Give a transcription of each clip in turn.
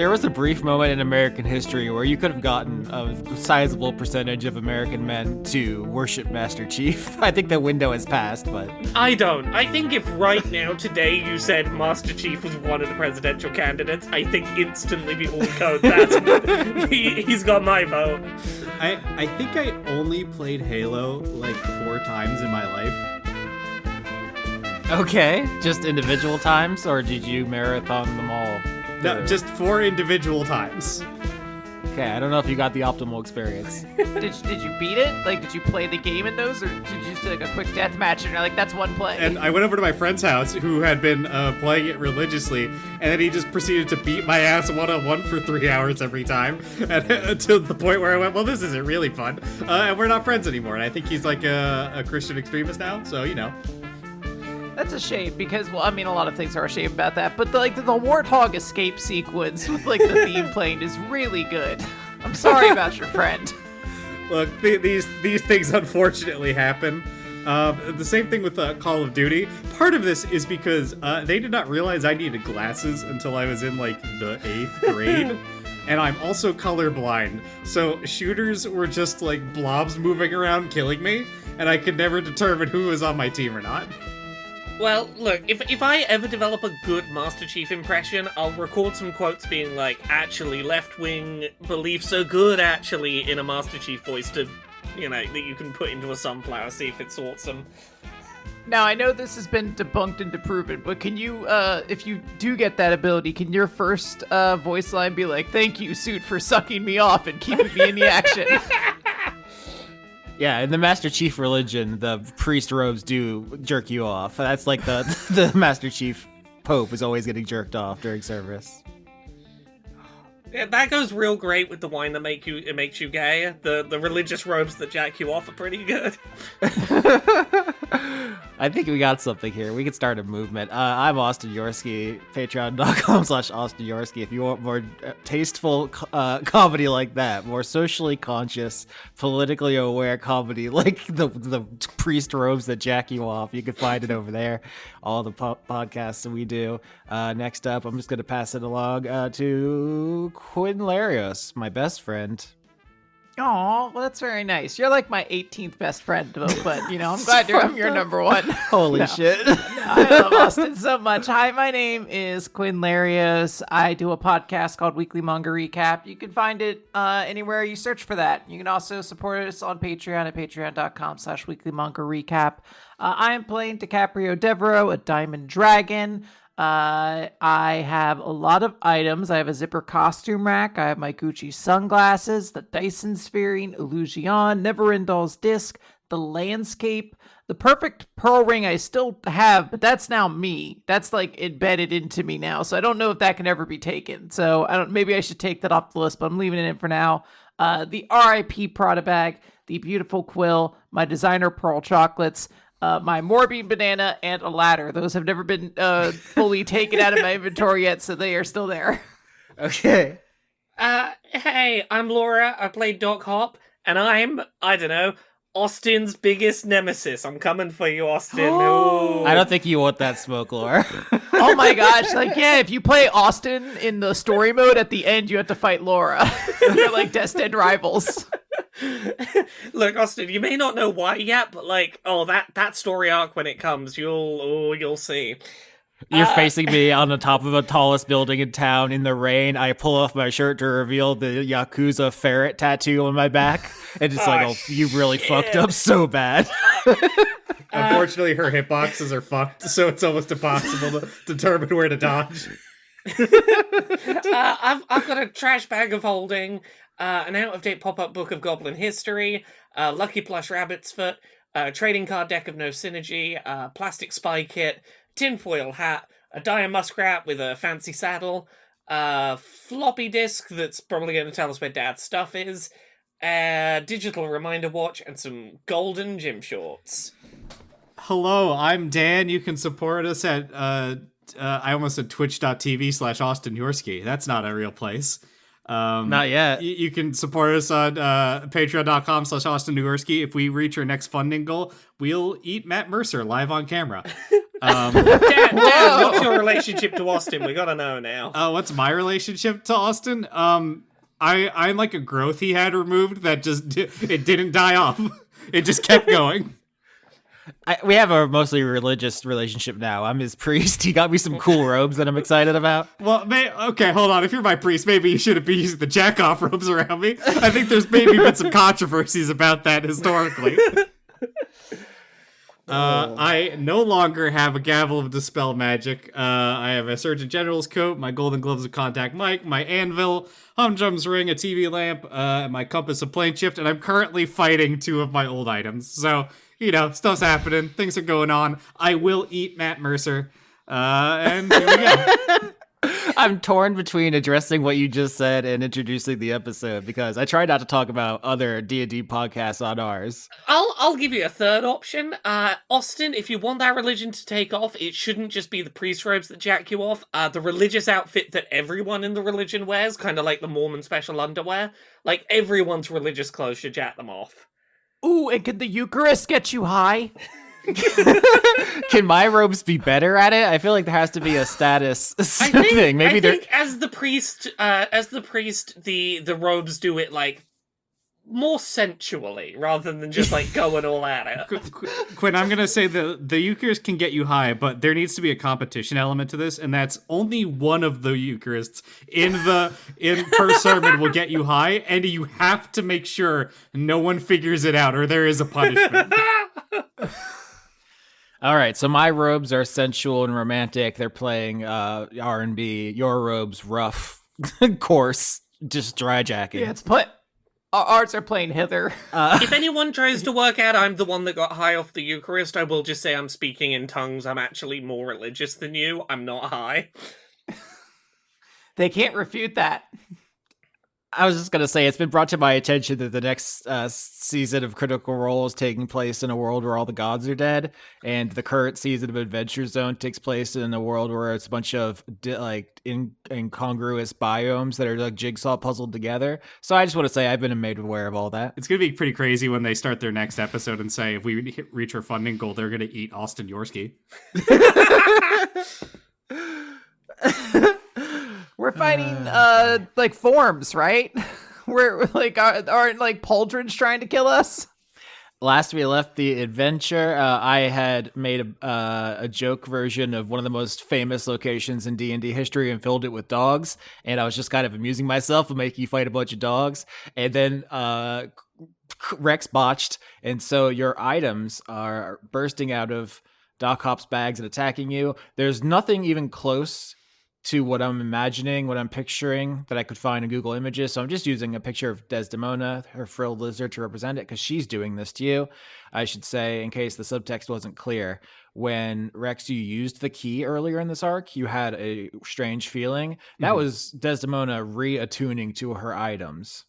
There was a brief moment in American history where you could have gotten a sizable percentage of American men to worship Master Chief. I think the window has passed, but... I don't. I think if right now, today, you said Master Chief was one of the presidential candidates, I think instantly we all go, he's got my vote. I think I only played Halo like 4 times in my life. Okay, just individual times, or did you marathon them all? No, just 4 individual times. Okay, I don't know if you got the optimal experience. Did you beat it? Like, did you play the game in those, or did you just do like a quick death match and you're like, that's one play? And I went over to my friend's house, who had been playing it religiously, and then he just proceeded to beat my ass one-on-one for 3 hours every time, and to the point where I went, well, this isn't really fun, and we're not friends anymore. And I think he's like a Christian extremist now, so, you know. That's a shame because, well, I mean, a lot of things are a shame about that, but the Warthog escape sequence with like the theme playing is really good. I'm sorry about your friend. Look, these things unfortunately happen. The same thing with Call of Duty. Part of this is because they did not realize I needed glasses until I was in like the 8th grade. And I'm also colorblind, so shooters were just like blobs moving around killing me, and I could never determine who was on my team or not. Well, look, if I ever develop a good Master Chief impression, I'll record some quotes being like, actually, left-wing beliefs are good, actually, in a Master Chief voice to, you know, that you can put into a sunflower, see if it's awesome. Now, I know this has been debunked and disproven, but can you, if you do get that ability, can your first voice line be like, thank you, suit, for sucking me off and keeping me in the action? Yeah, in the Master Chief religion, the priest robes do jerk you off. That's like the Master Chief Pope is always getting jerked off during service. Yeah, that goes real great with the wine that makes you gay. The religious robes that jack you off are pretty good. I think we got something here. We could start a movement. I'm Austin Yorsky, patreon.com/Austin Yorsky. If you want more tasteful comedy like that, more socially conscious, politically aware comedy like the priest robes that jack you off, you can find it over there. All the podcasts that we do. Next up, I'm just going to pass it along to Quinn Larios, my best friend. Oh, well, that's very nice. You're like my 18th best friend, but, you know, I'm glad I'm your number one. Holy shit. No, I love Austin so much. Hi, my name is Quinn Larios. I do a podcast called Weekly Manga Recap. You can find it anywhere you search for that. You can also support us on Patreon at patreon.com/Weekly Manga Recap. I am playing DiCaprio Devereaux, a diamond dragon. I have a lot of items. I have a zipper costume rack. I have my Gucci sunglasses, the Dyson Sphering, Illusion, Neverendol's disc, the landscape, the perfect pearl ring I still have, but that's now me. That's like embedded into me now. So I don't know if that can ever be taken. So maybe I should take that off the list, but I'm leaving it in for now. The RIP Prada bag, the beautiful quill, my designer pearl chocolates, my Morbean banana, and a ladder. Those have never been fully taken out of my inventory yet, so they are still there. Okay. Hey, I'm Laura. I play Doc Hop, and I'm, I don't know, Austin's biggest nemesis. I'm coming for you, Austin. Oh. I don't think you want that smoke, Laura. Oh my gosh, like, yeah, if you play Austin in the story mode, at the end you have to fight Laura. They're like destined rivals. Look, Austin, you may not know why yet, but like, that story arc when it comes, you'll see. You're facing me on the top of the tallest building in town in the rain. I pull off my shirt to reveal the Yakuza ferret tattoo on my back. And it's like, you really fucked up so bad. Unfortunately, her hitboxes are fucked, so it's almost impossible to determine where to dodge. I've got a trash bag of holding, an out-of-date pop-up book of Goblin history, Lucky Plush Rabbit's Foot, trading card deck of No Synergy, plastic spy kit, tinfoil hat, a dire muskrat with a fancy saddle, a floppy disk that's probably going to tell us where Dad's stuff is, a digital reminder watch, and some golden gym shorts. Hello, I'm Dan. You can support us at, I almost said twitch.tv/Austin Yorsky. That's not a real place. Not yet. You can support us on patreon.com/Austin Yorsky. If we reach our next funding goal, we'll eat Matt Mercer live on camera. Dan, what's your relationship relationship to Austin? We gotta know now. What's my relationship to Austin? I'm like a growth he had removed that just it didn't die off. It just kept going. We have a mostly religious relationship now. I'm his priest. He got me some cool robes that I'm excited about. Well, okay, hold on. If you're my priest, maybe you shouldn't be using the jack-off robes around me. I think there's maybe been some controversies about that historically. I no longer have a gavel of dispel magic. I have a Surgeon General's coat, my golden gloves of contact mic, my anvil, humdrum's ring, a TV lamp, my compass of plane shift, and I'm currently fighting 2 of my old items. So, stuff's happening, things are going on. I will eat Matt Mercer, and here we go. I'm torn between addressing what you just said and introducing the episode because I try not to talk about other D&D podcasts on ours. I'll give you a third option. Austin, if you want that religion to take off, it shouldn't just be the priest robes that jack you off. The religious outfit that everyone in the religion wears, kind of like the Mormon special underwear. Like, everyone's religious clothes should jack them off. Ooh, and could the Eucharist get you high? Can my robes be better at it? I feel like there has to be a status thing. Maybe I think as the priest, the robes do it like more sensually rather than just like going all at it. Quinn, I'm gonna say the Eucharist can get you high, but there needs to be a competition element to this, and that's only one of the Eucharists in per sermon will get you high, and you have to make sure no one figures it out, or there is a punishment. All right, so my robes are sensual and romantic. They're playing R&B. Your robes, rough, coarse, just dry jacking. Yeah, ours are playing hither. If anyone tries to work out I'm the one that got high off the Eucharist, I will just say I'm speaking in tongues. I'm actually more religious than you. I'm not high. They can't refute that. I was just going to say, it's been brought to my attention that the next season of Critical Role is taking place in a world where all the gods are dead, and the current season of Adventure Zone takes place in a world where it's a bunch of incongruous biomes that are like jigsaw puzzled together. So I just want to say I've been made aware of all that. It's going to be pretty crazy when they start their next episode and say, if we reach our funding goal, they're going to eat Austin Yorsky. We're fighting like forms, right? We're like aren't like pauldrons trying to kill us? Last we left the adventure, I had made a joke version of one of the most famous locations in D&D history and filled it with dogs, and I was just kind of amusing myself and making you fight a bunch of dogs, and then Rex botched, and so your items are bursting out of Doc Hop's bags and attacking you. There's nothing even close to what I'm imagining, what I'm picturing that I could find in Google Images. So I'm just using a picture of Desdemona, her frilled lizard, to represent it because she's doing this to you. I should say, in case the subtext wasn't clear, when Rex, you used the key earlier in this arc, you had a strange feeling. That was Desdemona reattuning to her items.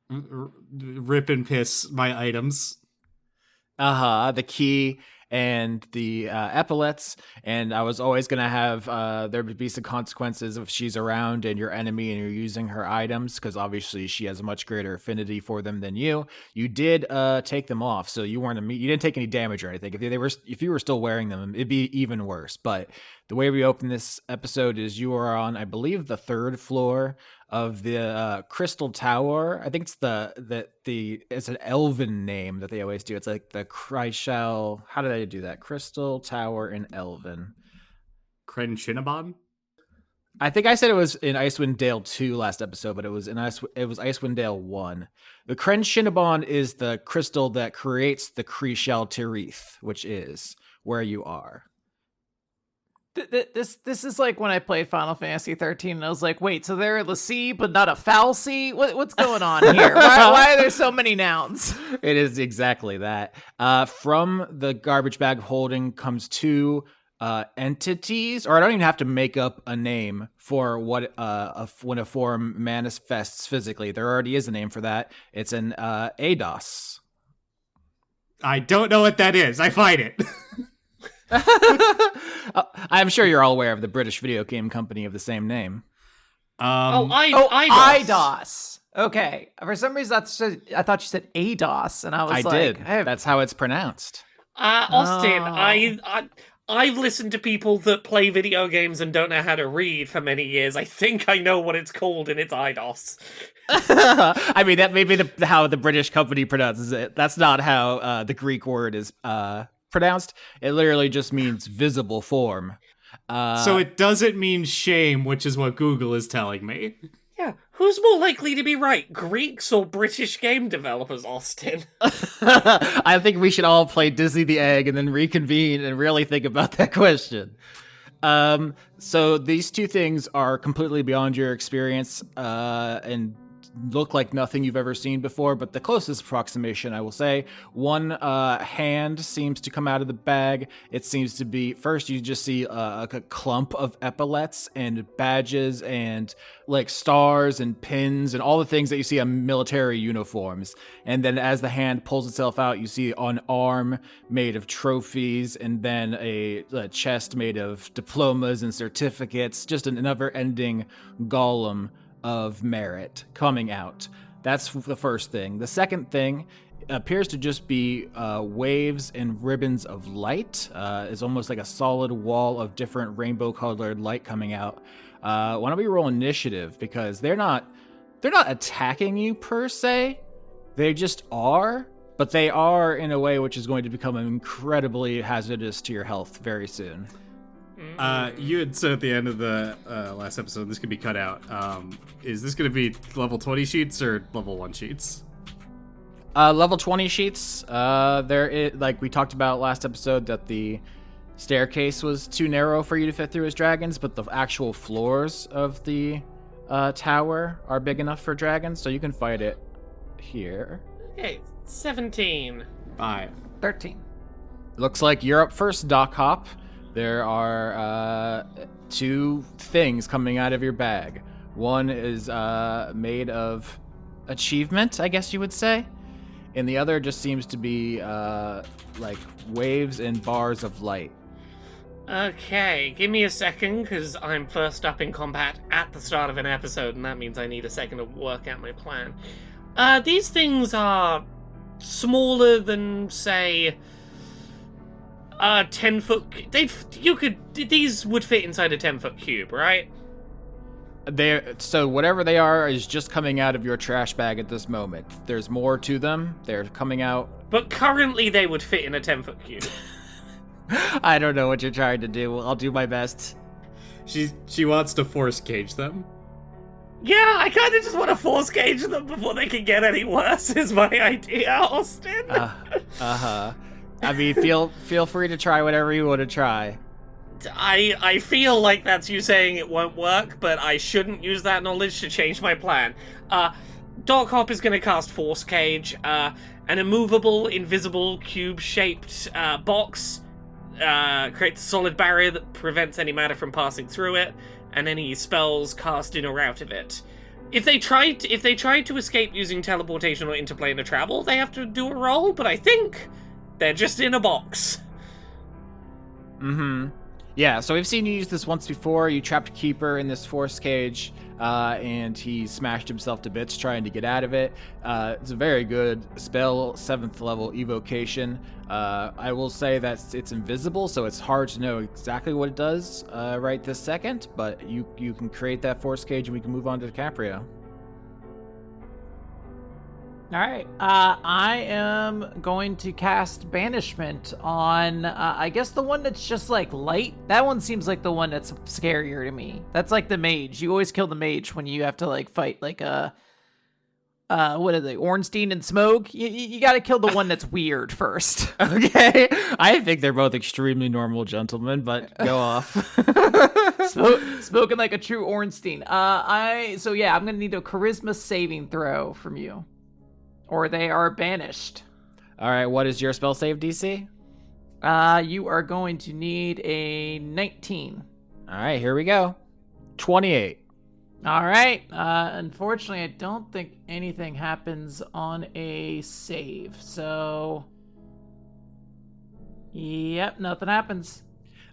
Rip and piss my items. The key and the epaulets, and I was always going to have there would be some consequences if she's around and your enemy and you're using her items, because obviously she has a much greater affinity for them than you. You did take them off, so you you didn't take any damage or anything. If you were still wearing them, it'd be even worse. But the way we open this episode is you are on, I believe, the 3rd floor of the Crystal Tower. I think it's it's an elven name that they always do. It's like the Kryshal. How did I do that? Crystal Tower in Elven. Crenchinaban? I think I said it was in Icewind Dale 2 last episode, but it was Icewind Dale 1. The Crenchinaban is the crystal that creates the Kryshal Tirith, which is where you are. This is like when I played Final Fantasy 13 and I was like, wait, so they're a sea but not a fal'Cie? What's going on here? Why are there so many nouns? It is exactly that. From the garbage bag of holding comes 2 entities, or I don't even have to make up a name for what when a form manifests physically. There already is a name for that. It's an ADOS. I don't know what that is. I fight it. I'm sure you're all aware of the British video game company of the same name. IDOS. Okay. For some reason, I thought you said ADOS, and I was I did. That's how it's pronounced. Austin, I've listened to people that play video games and don't know how to read for many years. I think I know what it's called, and it's IDOS. I mean, that may be how the British company pronounces it. That's not how the Greek word is pronounced. It literally just means visible form. So it doesn't mean shame, which is what Google is telling me. Yeah, who's more likely to be right, Greeks or British game developers, Austin? I think we should all play Disney the Egg and then reconvene and really think about that question. So these two things are completely beyond your experience and look like nothing you've ever seen before, but the closest approximation, I will say, one hand seems to come out of the bag. It seems to be, first you just see a clump of epaulets and badges and like stars and pins and all the things that you see on military uniforms. And then as the hand pulls itself out, you see an arm made of trophies and then a chest made of diplomas and certificates, just an never-ending golem of merit coming out. That's the first thing. The second thing appears to just be waves and ribbons of light. It's almost like a solid wall of different rainbow-colored light coming out. Why don't we roll initiative? Because they're not attacking you per se. They just are, but they are in a way which is going to become incredibly hazardous to your health very soon. You had said at the end of the last episode, this could be cut out. Is this going to be level 20 sheets or level 1 sheets? Level 20 sheets. There is, like we talked about last episode, that the staircase was too narrow for you to fit through as dragons, but the actual floors of the tower are big enough for dragons, so you can fight it here. Okay, 17. 5. 13. Looks like you're up first, Doc Hop. There are two things coming out of your bag. One is made of achievement, I guess you would say. And the other just seems to be like waves and bars of light. Okay, give me a second, because I'm first up in combat at the start of an episode, and that means I need a second to work out my plan. These things are smaller than, say, 10-foot. These would fit inside a 10-foot cube, right? So whatever they are is just coming out of your trash bag at this moment. There's more to them. They're coming out. But currently they would fit in a 10-foot cube. I don't know what you're trying to do. I'll do my best. She wants to force cage them. Yeah, I kind of just want to force cage them before they can get any worse, is my idea, Austin. Uh-huh. I mean, feel free to try whatever you want to try. I feel like that's you saying it won't work, but I shouldn't use that knowledge to change my plan. Doc Hop is going to cast Force Cage. An immovable, invisible, cube-shaped box creates a solid barrier that prevents any matter from passing through it, and any spells cast in or out of it. If they try to escape using teleportation or interplanar travel, they have to do a roll, but I think they're just in a box. Mm-hmm. Yeah, so we've seen you use this once before. You trapped Keeper in this force cage, and he smashed himself to bits trying to get out of it. It's a very good spell, 7th level evocation. I will say that it's invisible, so it's hard to know exactly what it does right this second, but you can create that force cage and we can move on to DiCaprio. All right. I am going to cast Banishment on, I guess the one that's just like light. That one seems like the one that's scarier to me. That's like the mage. You always kill the mage when you have to like fight like what are they, Ornstein and Smoke? You got to kill the one that's weird first. Okay. I think they're both extremely normal gentlemen, but go off. Spoken like a true Ornstein. So yeah, I'm going to need a charisma saving throw from you, or they are banished. All right, what is your spell save DC? You are going to need a 19. All right, here we go. 28. All right. Unfortunately, I don't think anything happens on a save. So, yep, nothing happens.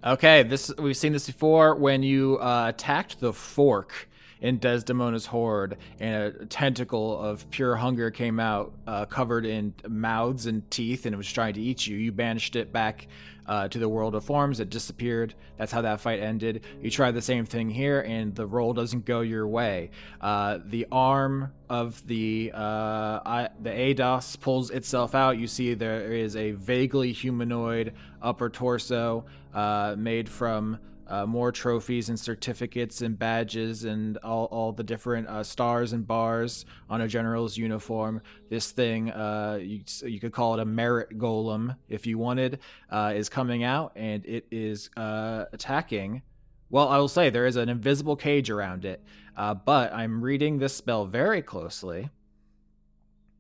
Okay, we've seen this before when you attacked the fork. in Desdemona's hoard, and a tentacle of pure hunger came out, covered in mouths and teeth, and it was trying to eat you. You banished it back to the world of forms. It disappeared. That's how that fight ended. You try the same thing here, and the roll doesn't go your way. The arm of the ADOS pulls itself out. You see there is a vaguely humanoid upper torso made from more trophies and certificates and badges and all the different stars and bars on a general's uniform. This thing, you could call it a merit golem if you wanted, is coming out, and it is attacking. Well, I will say there is an invisible cage around it, but I'm reading this spell very closely.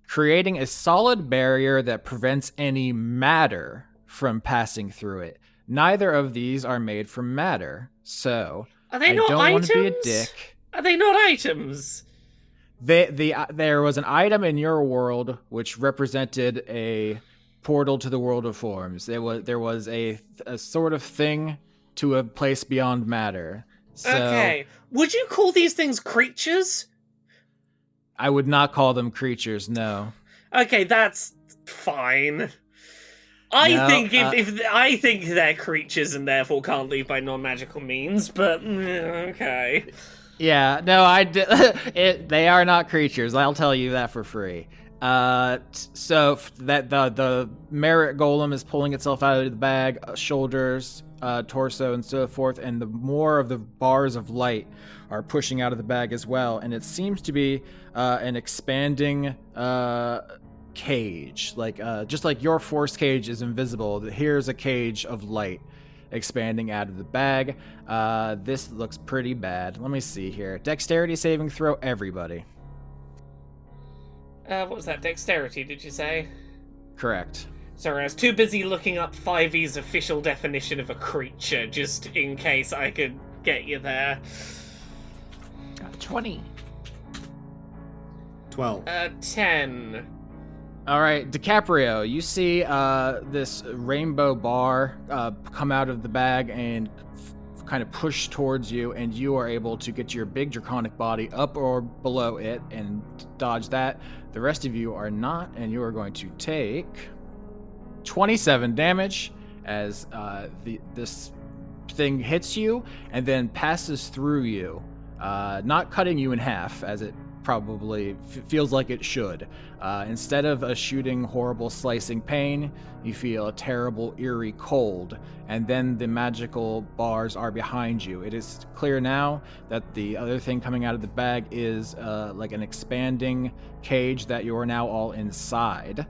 Creating a solid barrier that prevents any matter from passing through it. Neither of these are made from matter, so Are they I not don't want items? to be a dick. Are they not items? There was an item in your world which represented a portal to the world of forms. There was a sort of thing to a place beyond matter. So Okay. Would you call these things creatures? I would not call them creatures, no. Okay, that's fine. I think they're creatures and therefore can't leave by non-magical means, but okay. Yeah, no, they are not creatures. I'll tell you that for free. So that the merit golem is pulling itself out of the bag, shoulders, torso, and so forth, and the more of the bars of light are pushing out of the bag as well, and it seems to be an expanding cage, like just like your force cage is invisible. Here's a cage of light expanding out of the bag. This looks pretty bad. Let me see here. Dexterity saving throw, everybody. What was that? Dexterity, did you say? Correct. Sorry, I was too busy looking up 5e's official definition of a creature, just in case I could get you there. Got a 20. 12. 10. All right, DiCaprio, you see this rainbow bar come out of the bag and kind of push towards you, and you are able to get your big draconic body up or below it and dodge that. The rest of you are not, and you are going to take 27 damage as this thing hits you and then passes through you, not cutting you in half as it probably feels like it should. Instead of a shooting, horrible, slicing pain, you feel a terrible, eerie cold, and then the magical bars are behind you. It is clear now that the other thing coming out of the bag is like an expanding cage that you are now all inside.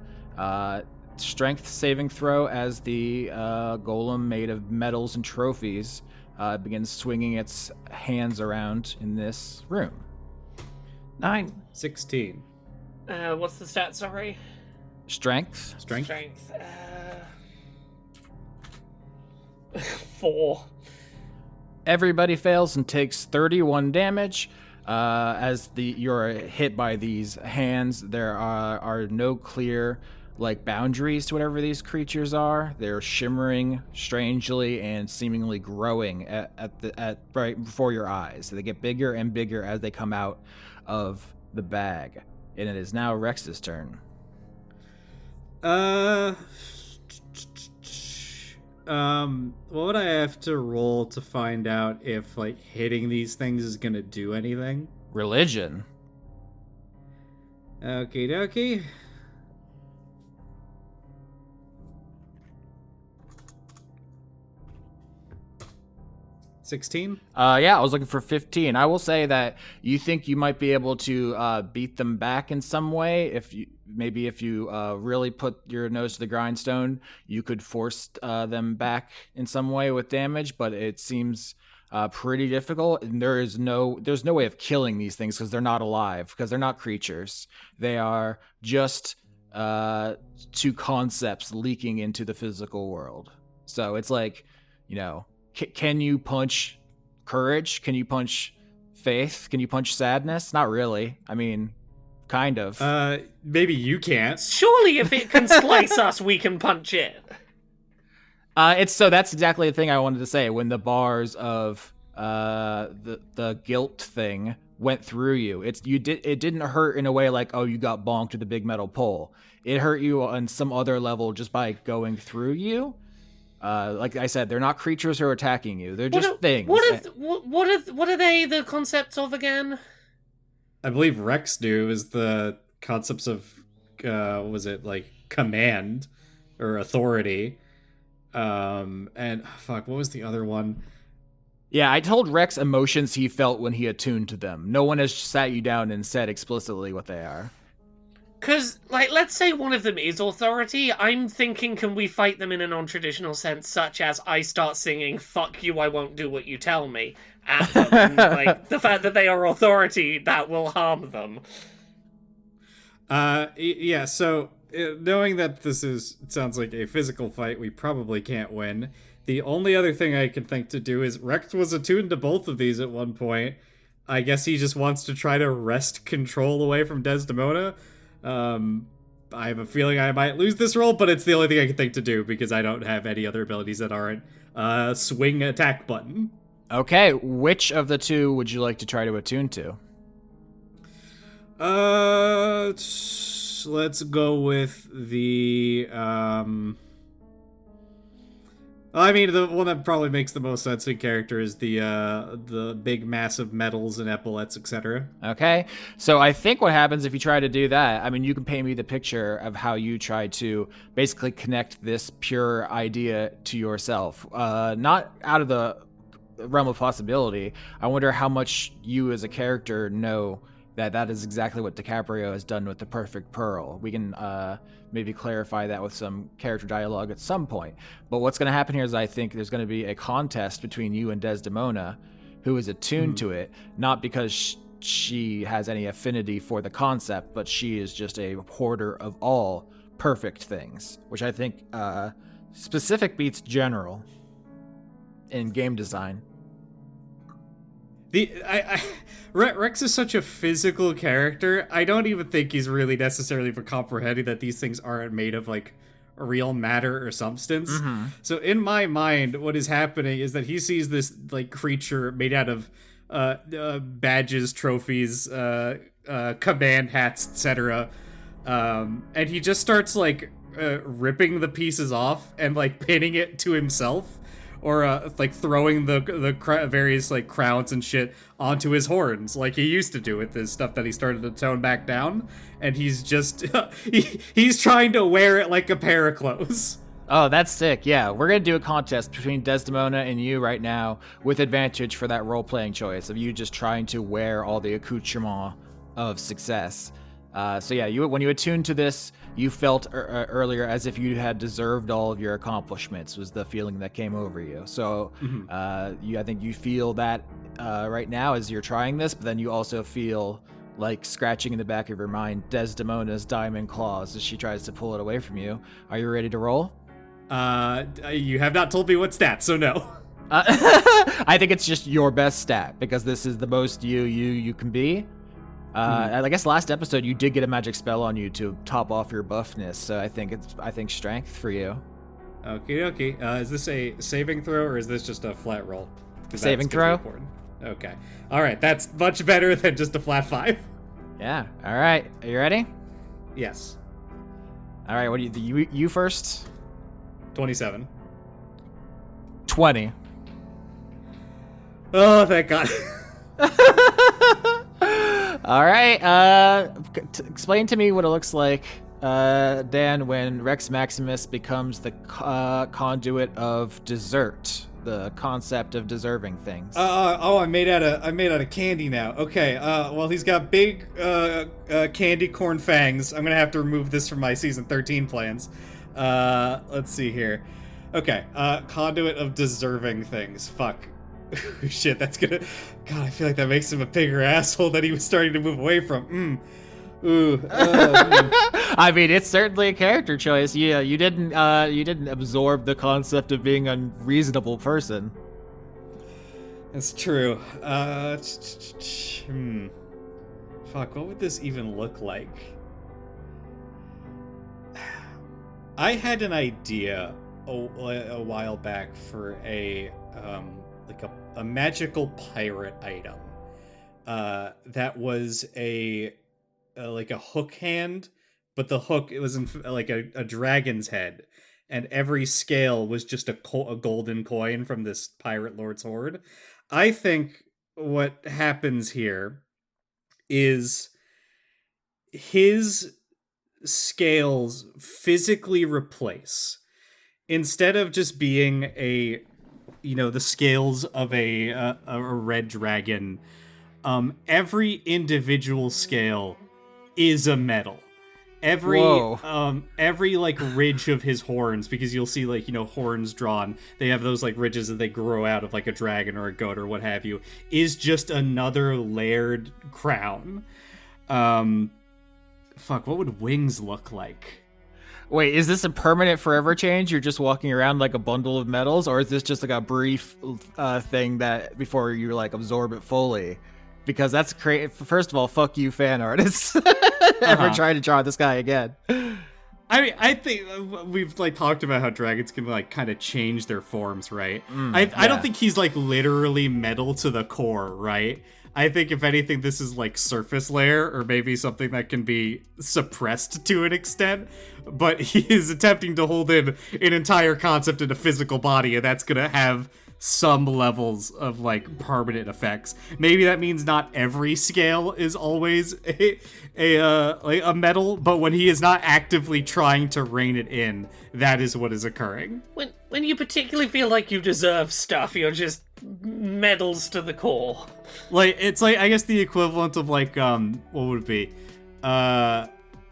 Strength saving throw as the golem made of metals and trophies begins swinging its hands around in this room. 9. 16. What's the stat, sorry? Strength. Strength? Strength. 4. Everybody fails and takes 31 damage. As you're hit by these hands, there are no clear boundaries to whatever these creatures are. They're shimmering strangely and seemingly growing at right before your eyes. They get bigger and bigger as they come out of the bag. And it is now Rex's turn. What would I have to roll to find out if hitting these things is gonna do anything? Religion. Okie dokie. $16? Yeah, I was looking for 15. I will say that you think you might be able to beat them back in some way. If you really put your nose to the grindstone, you could force them back in some way with damage, but it seems pretty difficult. And there's no way of killing these things because they're not alive, because they're not creatures. They are just two concepts leaking into the physical world. So it's like, can you punch courage? Can you punch faith? Can you punch sadness? Not really. I mean, kind of. Maybe you can't. Surely if it can slice us, we can punch it. That's exactly the thing I wanted to say. When the bars of the guilt thing went through you. It didn't hurt in a way like, oh, you got bonked with a big metal pole. It hurt you on some other level just by going through you. Like I said, they're not creatures who are attacking you. They're just things. What are they the concepts of again? I believe Rex knew is the concepts of was it like command or authority? And fuck, what was the other one? Yeah, I told Rex emotions he felt when he attuned to them. No one has sat you down and said explicitly what they are. Because, like, let's say one of them is authority. I'm thinking, can we fight them in a non-traditional sense, such as I start singing, fuck you, I won't do what you tell me, at them. And, like, the fact that they are authority, that will harm them. Yeah, so knowing that it sounds like a physical fight, we probably can't win. The only other thing I can think to do is Rex was attuned to both of these at one point. I guess he just wants to try to wrest control away from Desdemona. I have a feeling I might lose this roll, but it's the only thing I can think to do because I don't have any other abilities that aren't swing attack button. Okay, which of the two would you like to try to attune to? Let's go with the I mean, the one that probably makes the most sense in character is the big massive metals and epaulets, etc. Okay, so I think what happens if you try to do that, I mean, you can paint me the picture of how you try to basically connect this pure idea to yourself. Not out of the realm of possibility. I wonder how much you as a character know that is exactly what DiCaprio has done with the Perfect Pearl. We can maybe clarify that with some character dialogue at some point. But what's going to happen here is I think there's going to be a contest between you and Desdemona, who is attuned to it, not because she has any affinity for the concept, but she is just a hoarder of all perfect things, which I think specific beats general in game design. Rex is such a physical character. I don't even think he's really necessarily for comprehending that these things aren't made of like real matter or substance. Mm-hmm. So in my mind, what is happening is that he sees this like creature made out of badges, trophies, command hats, etc. And he just starts like ripping the pieces off and like pinning it to himself. Or like throwing the various like crowns and shit onto his horns, like he used to do with this stuff that he started to tone back down. And he's just he's trying to wear it like a pair of clothes. Oh, that's sick. Yeah, we're going to do a contest between Desdemona and you right now with advantage for that role-playing choice of you just trying to wear all the accoutrement of success. So yeah, when you attuned to this, you felt earlier as if you had deserved all of your accomplishments, was the feeling that came over you. So I think you feel that right now as you're trying this, but then you also feel like scratching in the back of your mind Desdemona's diamond claws as she tries to pull it away from you. Are you ready to roll? You have not told me what stat, so no. I think it's just your best stat, because this is the most you can be. I guess last episode you did get a magic spell on you to top off your buffness, so I think strength for you. Okay. Is this a saving throw or is this just a flat roll? Saving throw. Okay. All right, that's much better than just a flat 5. Yeah. All right. Are you ready? Yes. All right. What do you first? 27. 20. Oh, thank God. All right. Explain to me what it looks like, Dan, when Rex Maximus becomes the conduit of desert, the concept of deserving things. I'm made out of candy now. Okay. Well, he's got big candy corn fangs. I'm gonna have to remove this from my season 13 plans. Let's see here. Okay. Conduit of deserving things. Fuck. Shit, that's gonna... God, I feel like that makes him a bigger asshole that he was starting to move away from. I mean, it's certainly a character choice. Yeah, you didn't absorb the concept of being a reasonable person. That's true. Fuck, what would this even look like? I had an idea a while back for a magical pirate item. that was like a hook hand, but the hook, it was like a dragon's head, and every scale was just a golden coin from this pirate lord's hoard. I think what happens here is his scales physically replace, instead of just being the scales of a red dragon. Every individual scale is a metal. Every like ridge of his horns, because you'll see like, horns drawn, they have those like ridges that they grow out of like a dragon or a goat or what have you, is just another layered crown. Fuck, what would wings look like? Wait, is this a permanent forever change? You're just walking around like a bundle of metals, or is this just like a brief thing that before you like absorb it fully? Because that's crazy. First of all, fuck you, fan artists. Ever trying to draw this guy again? I mean, I think we've like talked about how dragons can like kind of change their forms, right? I don't think he's like literally metal to the core, right? I think if anything, this is like surface layer, or maybe something that can be suppressed to an extent. But he is attempting to hold in an entire concept in a physical body, and that's gonna have some levels of like permanent effects. Maybe that means not every scale is always a metal, but when he is not actively trying to rein it in, that is what is occurring. When you particularly feel like you deserve stuff, you're just medals to the core. Like, it's like, I guess the equivalent of like what would it be?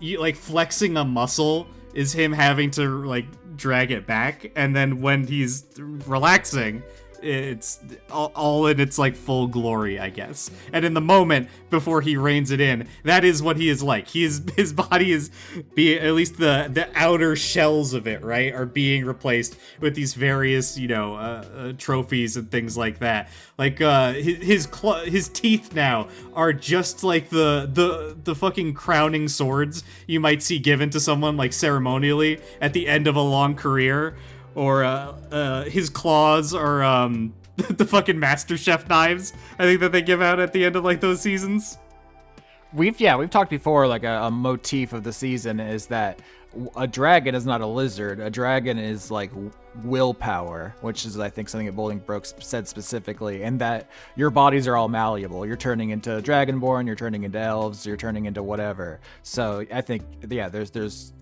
You like flexing a muscle is him having to like drag it back, and then when he's relaxing, it's all in its like full glory, I guess. And in the moment before he reins it in, that is what he is like. His body is being, at least the outer shells of it, right, are being replaced with these various trophies and things like that. Like his teeth now are just like the fucking crowning swords you might see given to someone like ceremonially at the end of a long career. Or his claws are the fucking Master Chef knives, I think, that they give out at the end of like those seasons. We've talked before, like a motif of the season is that a dragon is not a lizard. A dragon is like willpower, which is, I think, something that Bolingbroke said specifically, and that your bodies are all malleable. You're turning into Dragonborn, you're turning into elves, you're turning into whatever. So I think, yeah, there's this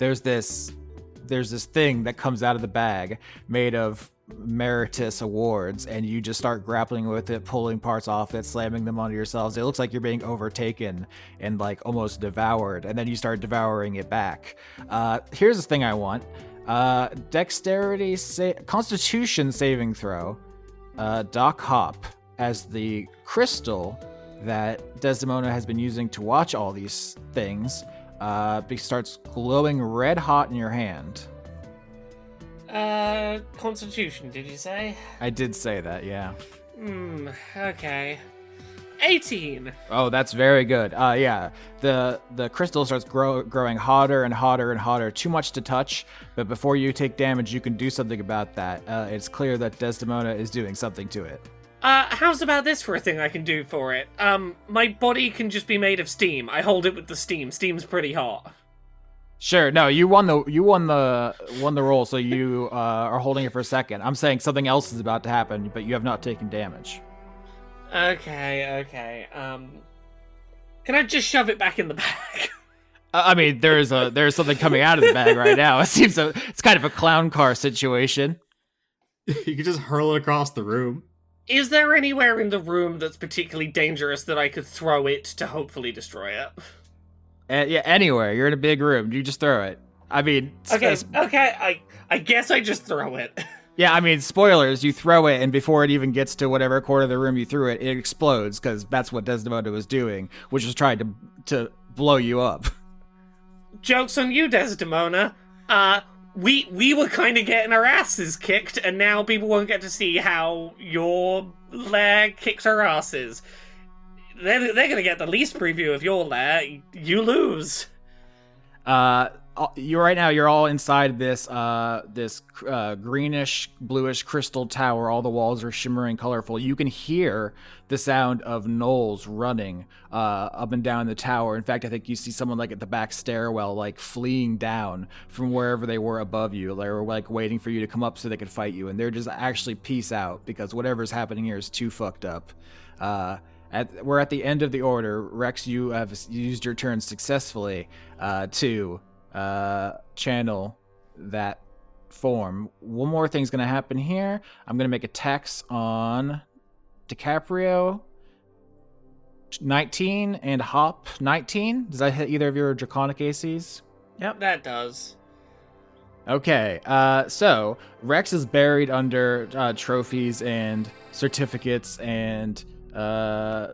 thing that comes out of the bag made of meritus awards, and you just start grappling with it, pulling parts off it, slamming them onto yourselves. It looks like you're being overtaken and like almost devoured, and then you start devouring it back. Here's the thing I want. Dexterity Constitution saving throw. Doc Hop, as the crystal that Desdemona has been using to watch all these things, starts glowing red hot in your hand. Constitution, did you say? I did say that, yeah. Okay. 18! Oh, that's very good. Yeah, the crystal starts growing hotter and hotter and hotter. Too much to touch, but before you take damage, you can do something about that. It's clear that Desdemona is doing something to it. How's about this for a thing I can do for it? My body can just be made of steam. I hold it with the steam. Steam's pretty hot. Sure. No, you won the roll, so you are holding it for a second. I'm saying something else is about to happen, but you have not taken damage. Okay. Can I just shove it back in the bag? I mean, there's something coming out of the bag right now. It's kind of a clown car situation. You could just hurl it across the room. Is there anywhere in the room that's particularly dangerous that I could throw it to hopefully destroy it? Yeah, anywhere. You're in a big room. You just throw it. I mean... Okay, I guess I just throw it. Yeah, I mean, spoilers. You throw it, and before it even gets to whatever corner of the room you threw it, it explodes, because that's what Desdemona was doing, which was trying to blow you up. Joke's on you, Desdemona. We were kind of getting our asses kicked, and now people won't get to see how your lair kicked our asses. They're gonna get the least preview of your lair. You lose. you're right now. You're all inside this greenish, bluish crystal tower. All the walls are shimmering, colorful. You can hear the sound of gnolls running up and down the tower. In fact, I think you see someone like at the back stairwell, like fleeing down from wherever they were above you. They were like waiting for you to come up so they could fight you, and they're just actually peace out because whatever's happening here is too fucked up. We're at the end of the order. Rex, you have used your turn successfully to channel that form. One more thing's going to happen here. I'm going to make attacks on DiCaprio 19 and Hop 19. Does that hit either of your draconic ACs? Yep, that does. Okay, so Rex is buried under trophies and certificates and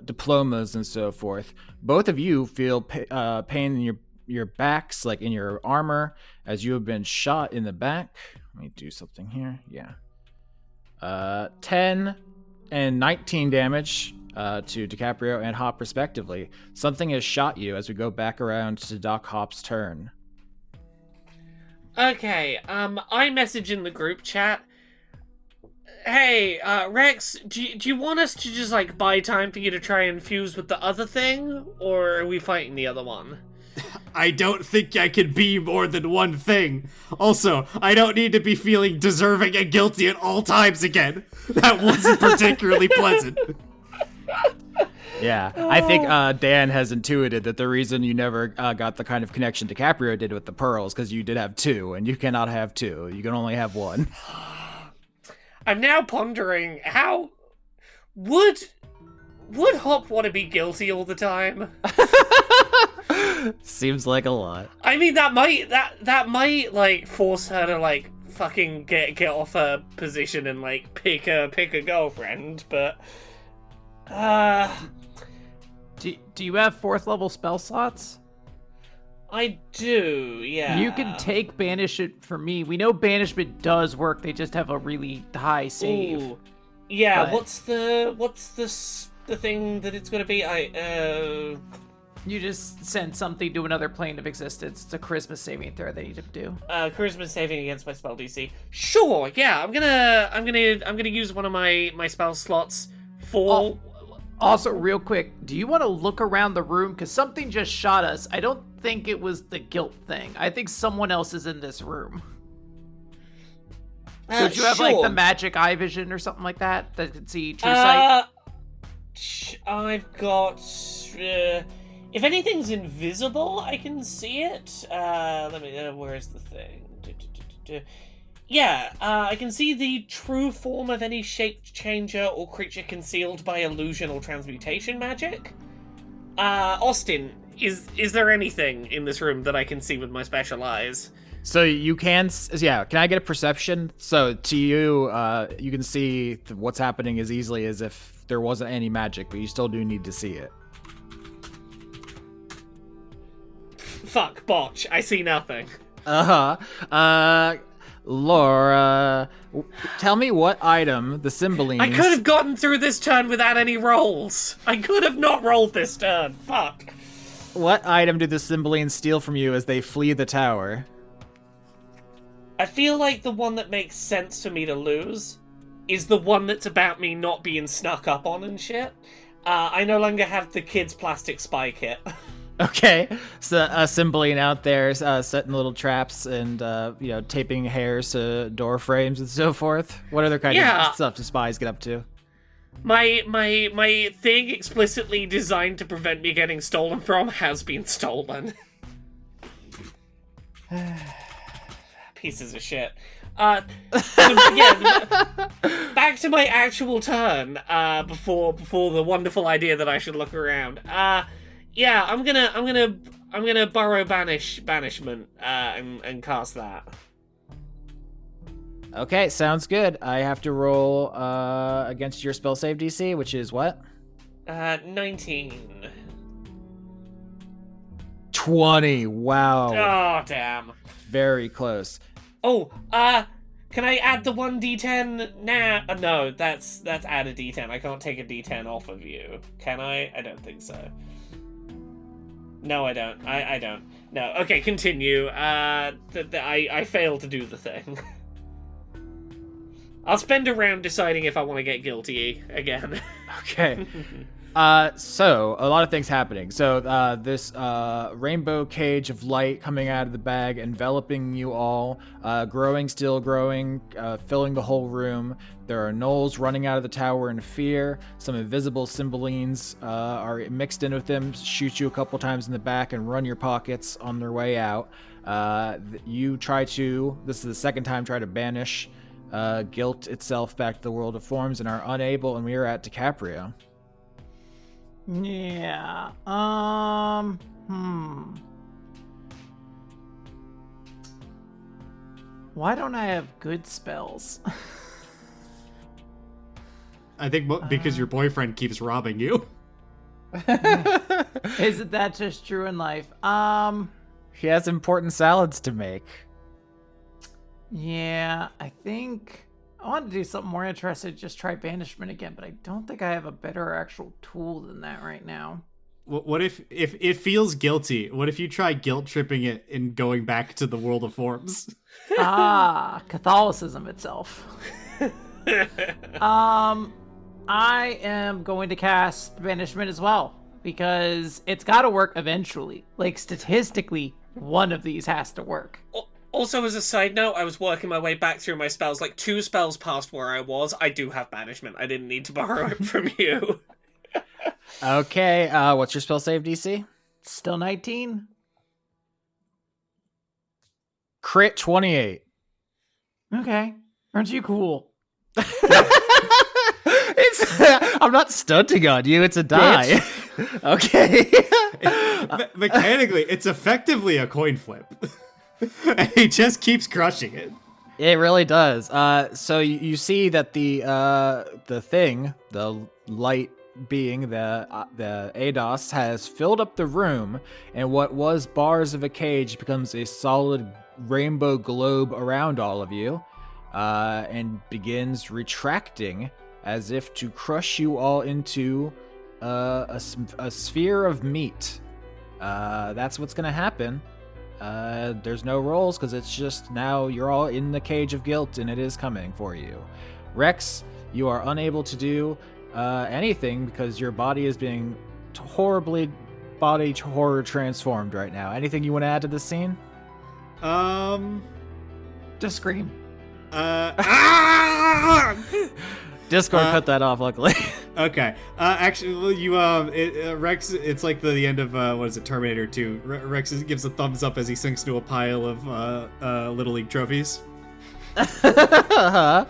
diplomas and so forth. Both of you feel pain in your backs, like in your armor, as you have been shot in the back. Let me do something here. Yeah. 10 and 19 damage to DiCaprio and Hop respectively. Something has shot you as we go back around to Doc Hop's turn. Okay, I message in the group chat. Hey, Rex, do you want us to just, like, buy time for you to try and fuse with the other thing? Or are we fighting the other one? I don't think I can be more than one thing. Also, I don't need to be feeling deserving and guilty at all times again. That wasn't particularly pleasant. Yeah, I think Dan has intuited that the reason you never got the kind of connection DiCaprio did with the pearls, because you did have two, and you cannot have two. You can only have one. I'm now pondering how would Hop want to be guilty all the time? Seems like a lot. I mean, that might like force her to like fucking get off her position and like pick a girlfriend, but Do you have 4th level spell slots? I do, yeah. You can take Banishment for me. We know Banishment does work. They just have a really high save. Ooh. Yeah, But- what's the thing that it's gonna be? You just send something to another plane of existence. It's a charisma saving throw they need to do. Charisma saving against my spell DC. Sure, yeah, I'm gonna use one of my spell slots for. Also, real quick, do you want to look around the room? Because something just shot us. I don't think it was the guilt thing. I think someone else is in this room. Would you have, like, the magic eye vision or something like that can see true sight? I've got... if anything's invisible, I can see it. Let me... where's the thing? Yeah, I can see the true form of any shape changer or creature concealed by illusion or transmutation magic. Austin, is there anything in this room that I can see with my special eyes? So you can, yeah. Can I get a perception? So to you, you can see what's happening as easily as if there wasn't any magic, but you still do need to see it. Fuck, botch. I see nothing. Laura, tell me what item the Cymbeline... I could have gotten through this turn without any rolls. I could have not rolled this turn. Fuck. What item do the Cymbeline steal from you as they flee the tower? I feel like the one that makes sense for me to lose is the one that's about me not being snuck up on and shit. I no longer have the kid's plastic spy kit. Okay, so Cymbeline out there setting little traps and taping hairs to door frames and so forth. What other kind of stuff do spies get up to? My thing explicitly designed to prevent me getting stolen from has been stolen. Pieces of shit. Back to my actual turn. Before the wonderful idea that I should look around. Yeah, I'm gonna borrow banishment and cast that. Okay, sounds good. I have to roll against your spell save DC, which is what? 19. 20. Wow. Oh damn. Very close. Oh, can I add the 1d10 now? No, that's add a d10. I can't take a d10 off of you. Can I? I don't think so. No, I don't. I don't. No. Okay, continue. I failed to do the thing. I'll spend a round deciding if I want to get guilty again. Okay. So a lot of things happening. So this rainbow cage of light coming out of the bag, enveloping you all, still growing, filling the whole room. There are gnolls running out of the tower in fear. Some invisible Cymbalines are mixed in with them, shoot you a couple times in the back and run your pockets on their way out. This is the second time, try to banish guilt itself back to the world of forms and are unable, and we are at DiCaprio. Yeah. Why don't I have good spells? I think because your boyfriend keeps robbing you. Isn't that just true in life? He has important salads to make. Yeah, I think I want to do something more interesting. Just try banishment again, but I don't think I have a better actual tool than that right now. What if it feels guilty? What if you try guilt tripping it and going back to the world of forms? Catholicism itself. I am going to cast banishment as well because it's got to work eventually. Like statistically, one of these has to work. Also, as a side note, I was working my way back through my spells. Like 2 spells past where I was. I do have banishment. I didn't need to borrow it from you. Okay, what's your spell save DC? Still 19? Crit 28. Okay. Aren't you cool? I'm not stunting on you, it's a die. Okay. Mechanically, it's effectively a coin flip. And he just keeps crushing it. It really does. So you see that the light being, the ADOS, has filled up the room, and what was bars of a cage becomes a solid rainbow globe around all of you, and begins retracting as if to crush you all into a sphere of meat. That's what's going to happen. There's no rolls because it's just now you're all in the cage of guilt and it is coming for you. Rex, you are unable to do anything because your body is being horribly body horror transformed right now. Anything you want to add to this scene? Just scream. Discord cut that off, luckily. Okay. Actually, you Rex. It's like the end of what is it, Terminator 2. Rex gives a thumbs up as he sinks to a pile of Little League trophies. The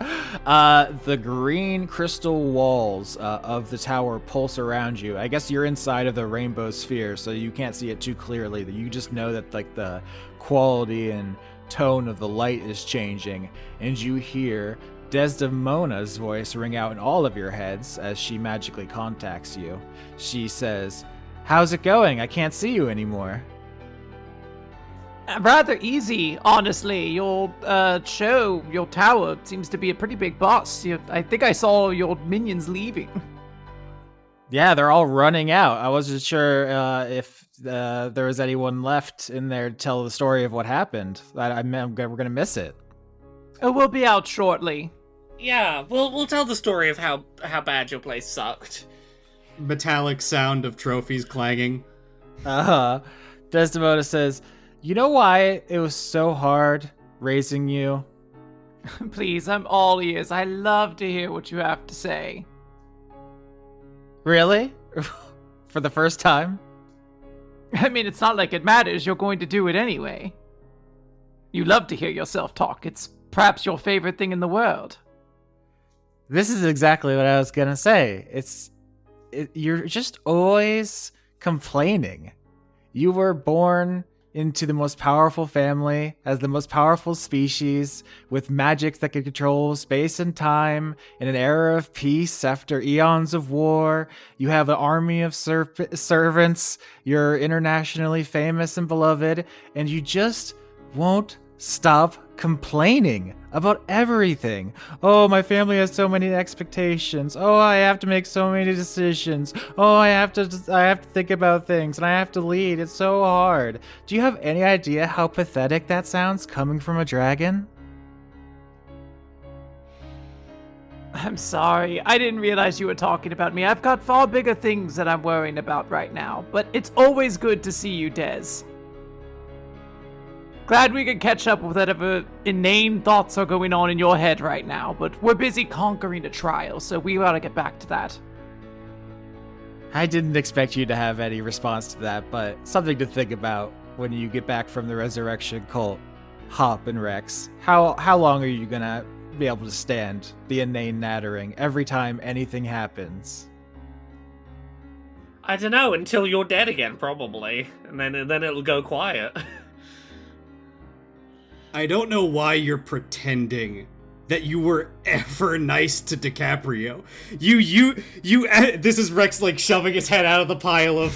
green crystal walls of the tower pulse around you. I guess you're inside of the rainbow sphere, so you can't see it too clearly. You just know that like the quality and tone of the light is changing, and you hear Desdemona's voice ring out in all of your heads as she magically contacts you. She says, "How's it going? I can't see you anymore." Rather easy, honestly. Your your tower seems to be a pretty big boss. I think I saw your minions leaving. Yeah, they're all running out. I wasn't sure if there was anyone left in there to tell the story of what happened. We're gonna miss it. Oh, we'll be out shortly. Yeah, we'll tell the story of how bad your place sucked. Metallic sound of trophies clanging. Desdemona says, "You know why it was so hard raising you?" Please, I'm all ears. I love to hear what you have to say. Really? For the first time? I mean, it's not like it matters. You're going to do it anyway. You love to hear yourself talk. It's perhaps your favorite thing in the world. This is exactly what I was gonna say. You're just always complaining. You were born into the most powerful family, as the most powerful species, with magic that can control space and time, in an era of peace after eons of war. You have an army of servants. You're internationally famous and beloved, and you just won't stop complaining about everything. Oh, my family has so many expectations. Oh, I have to make so many decisions. Oh, I have to think about things and I have to lead. It's so hard. Do you have any idea how pathetic that sounds coming from a dragon? I'm sorry. I didn't realize you were talking about me. I've got far bigger things that I'm worrying about right now. But it's always good to see you, Des. Glad we could catch up with whatever inane thoughts are going on in your head right now. But we're busy conquering a trial, so we ought to get back to that. I didn't expect you to have any response to that, but something to think about when you get back from the resurrection cult. Hop and Rex. How long are you gonna be able to stand the inane nattering every time anything happens? I don't know, until you're dead again, probably. And then it'll go quiet. I don't know why you're pretending that you were ever nice to DiCaprio. This is Rex, like, shoving his head out of the pile of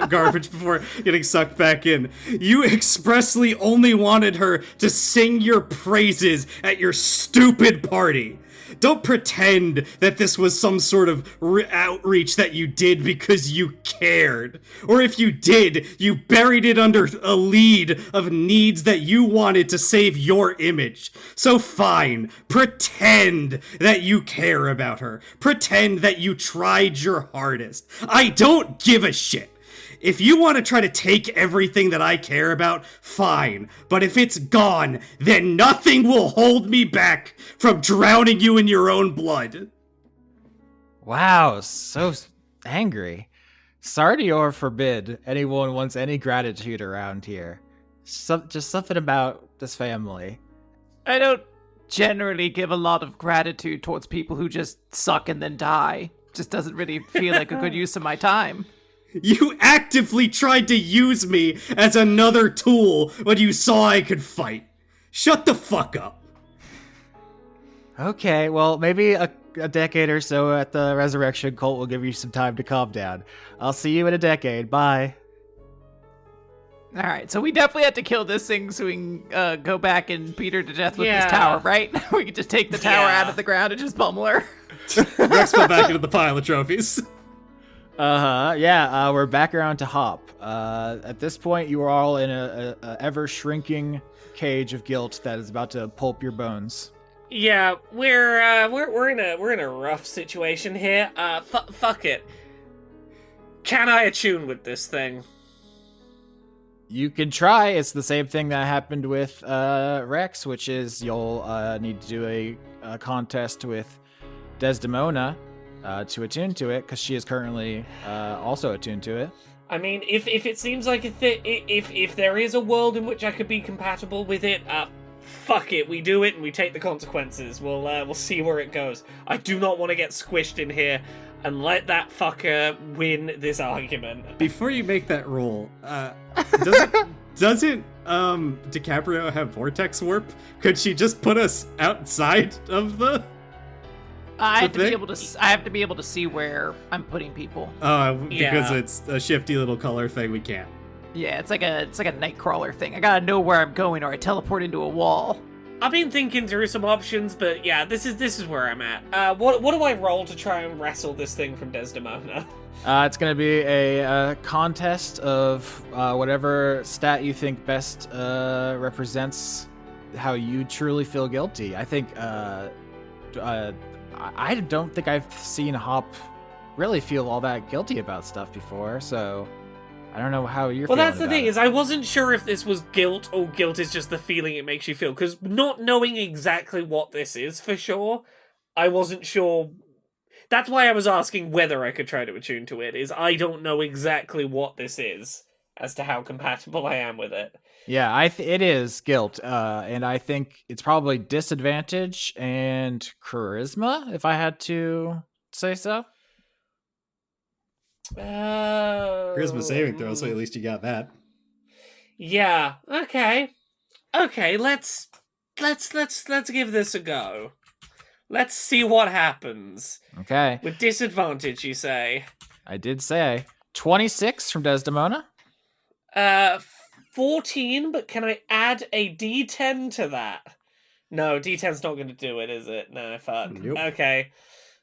garbage before getting sucked back in. You expressly only wanted her to sing your praises at your stupid party. Don't pretend that this was some sort of outreach that you did because you cared. Or if you did, you buried it under a lead of needs that you wanted to save your image. So fine, pretend that you care about her. Pretend that you tried your hardest. I don't give a shit. If you want to try to take everything that I care about, fine. But if it's gone, then nothing will hold me back from drowning you in your own blood. Wow, so angry. Sardior forbid anyone wants any gratitude around here. Just something about this family. I don't generally give a lot of gratitude towards people who just suck and then die. Just doesn't really feel like a good use of my time. You actively tried to use me as another tool when you saw I could fight. Shut the fuck up. Okay, well, maybe a decade or so at the resurrection cult will give you some time to calm down. I'll see you in a decade. Bye. All right, so we definitely have to kill this thing so we can go back and beat her to death with Yeah. this tower, right? We could just take the tower out of the ground and just pummel her. Rex fell back into the pile of trophies. Yeah, we're back around to Hop. At this point, you are all in a ever-shrinking cage of guilt that is about to pulp your bones. Yeah, we're in a rough situation here. Fuck it. Can I attune with this thing? You can try. It's the same thing that happened with Rex, which is you'll need to do a contest with Desdemona to attune to it, because she is currently also attuned to it. I mean, if it seems like if there is a world in which I could be compatible with it, fuck it, we do it and we take the consequences. We'll see where it goes. I do not want to get squished in here and let that fucker win this argument. Before you make that roll, doesn't DiCaprio have vortex warp? Could she just put us outside of the? I have to be able to see where I'm putting people. Because it's a shifty little color thing. We can't. Yeah, it's like a Nightcrawler thing. I gotta know where I'm going, or I teleport into a wall. I've been thinking through some options, but yeah, this is where I'm at. What do I roll to try and wrestle this thing from Desdemona? It's going to be a contest of whatever stat you think best represents how you truly feel guilty. I think I don't think I've seen Hop really feel all that guilty about stuff before, so I don't know how you're feeling. Well, that's the about thing, it. is I wasn't sure if this was guilt or guilt is just the feeling it makes you feel, because not knowing exactly what this is for sure, I wasn't sure. That's why I was asking whether I could try to attune to it, is I don't know exactly what this is as to how compatible I am with it. Yeah, it is guilt, and I think it's probably disadvantage and charisma, if I had to say so. Charisma saving throw, so at least you got that. Yeah. Okay. Let's give this a go. Let's see what happens. Okay. With disadvantage, you say? I did say 26 from Desdemona. 14, but can I add a D10 to that? No, D10's not going to do it, is it? No, fuck. Nope. Okay.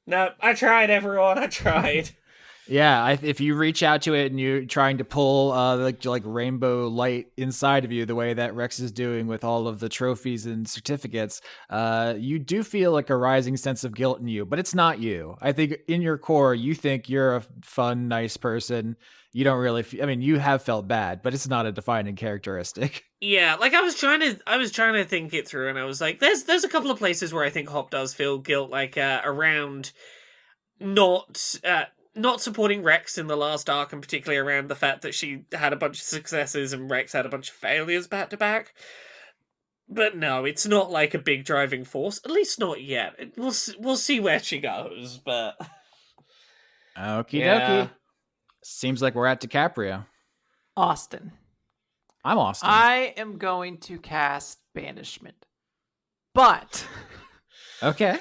No, I tried, everyone. I tried. Yeah, if you reach out to it and you're trying to pull like rainbow light inside of you, the way that Rex is doing with all of the trophies and certificates, you do feel like a rising sense of guilt in you. But it's not you. I think in your core, you think you're a fun, nice person. You don't really. I mean, you have felt bad, but it's not a defining characteristic. Yeah, like I was trying to think it through, and I was like, there's a couple of places where I think Hop does feel guilt, like around not supporting Rex in the last arc, and particularly around the fact that she had a bunch of successes and Rex had a bunch of failures back to back. But no, it's not like a big driving force. At least not yet. We'll see where she goes. But Okie Yeah. dokie. Seems like we're at DiCaprio. Austin. I'm Austin. I am going to cast Banishment. But Okay.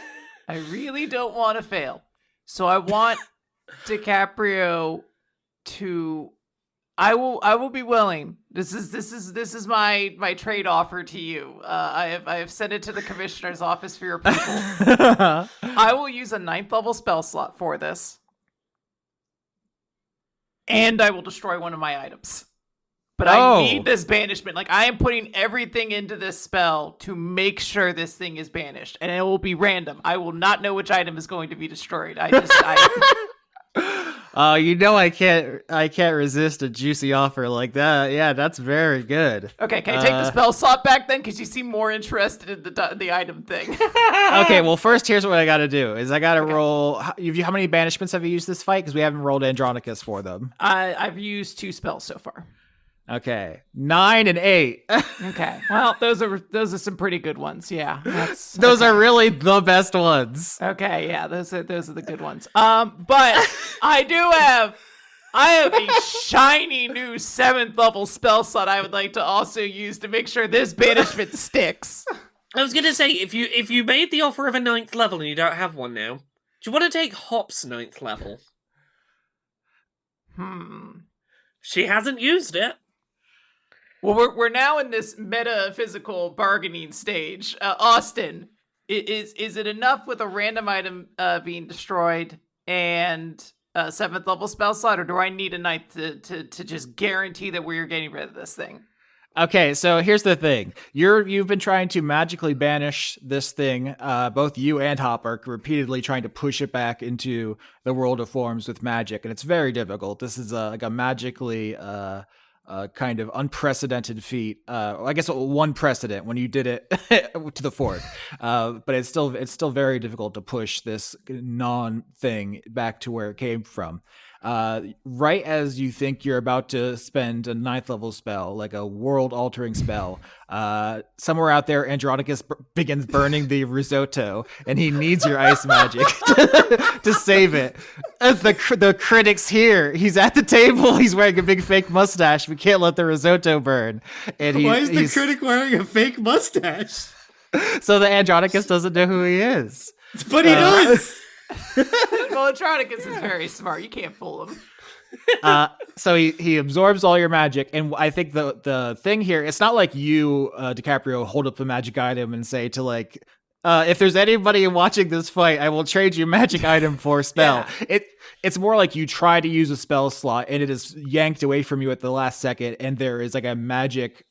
I really don't want to fail. So I want DiCaprio to I will be willing. This is my trade offer to you. I have sent it to the commissioner's office for your approval. I will use a 9th level spell slot for this. And I will destroy one of my items. But I need this banishment. Like, I am putting everything into this spell to make sure this thing is banished. And it will be random. I will not know which item is going to be destroyed. You know I can't resist a juicy offer like that. Yeah, that's very good. Okay, can I take the spell slot back then? Because you seem more interested in the item thing. Okay, well, first, here's what I got to do: is I got to roll. How many banishments have you used this fight? Because we haven't rolled Andronicus for them. I've used 2 spells so far. Okay, 9 and 8. Okay, well, those are some pretty good ones. Yeah, those are really the best ones. Okay, yeah, those are the good ones. But I have a shiny new 7th level spell slot I would like to also use to make sure this banishment sticks. I was gonna say, if you made the offer of a 9th level and you don't have one now, do you want to take Hop's 9th level? She hasn't used it. Well, we're now in this metaphysical bargaining stage. Austin, is it enough with a random item being destroyed and a 7th level spell slot, or do I need a 9th to just guarantee that we're getting rid of this thing? Okay, so here's the thing. You've been trying to magically banish this thing. Both you and Hop are repeatedly trying to push it back into the world of forms with magic, and it's very difficult. This is like a magically kind of unprecedented feat. I guess one precedent when you did it to the fort, but it's still very difficult to push this non-thing back to where it came from. Right as you think you're about to spend a 9th level spell, like a world-altering spell, somewhere out there, Andronicus begins burning the risotto, and he needs your ice magic to save it. As the critics here, he's at the table, he's wearing a big fake mustache. We can't let the risotto burn. And Why is the critic wearing a fake mustache? So the Andronicus doesn't know who he is. But he does! Well, Andronicus is very smart. You can't fool him. So he absorbs all your magic, and I think the thing here, it's not like you, DiCaprio, hold up the magic item and say to like, if there's anybody watching this fight, I will trade you magic item for spell. Yeah. It's more like you try to use a spell slot and it is yanked away from you at the last second, and there is like a magic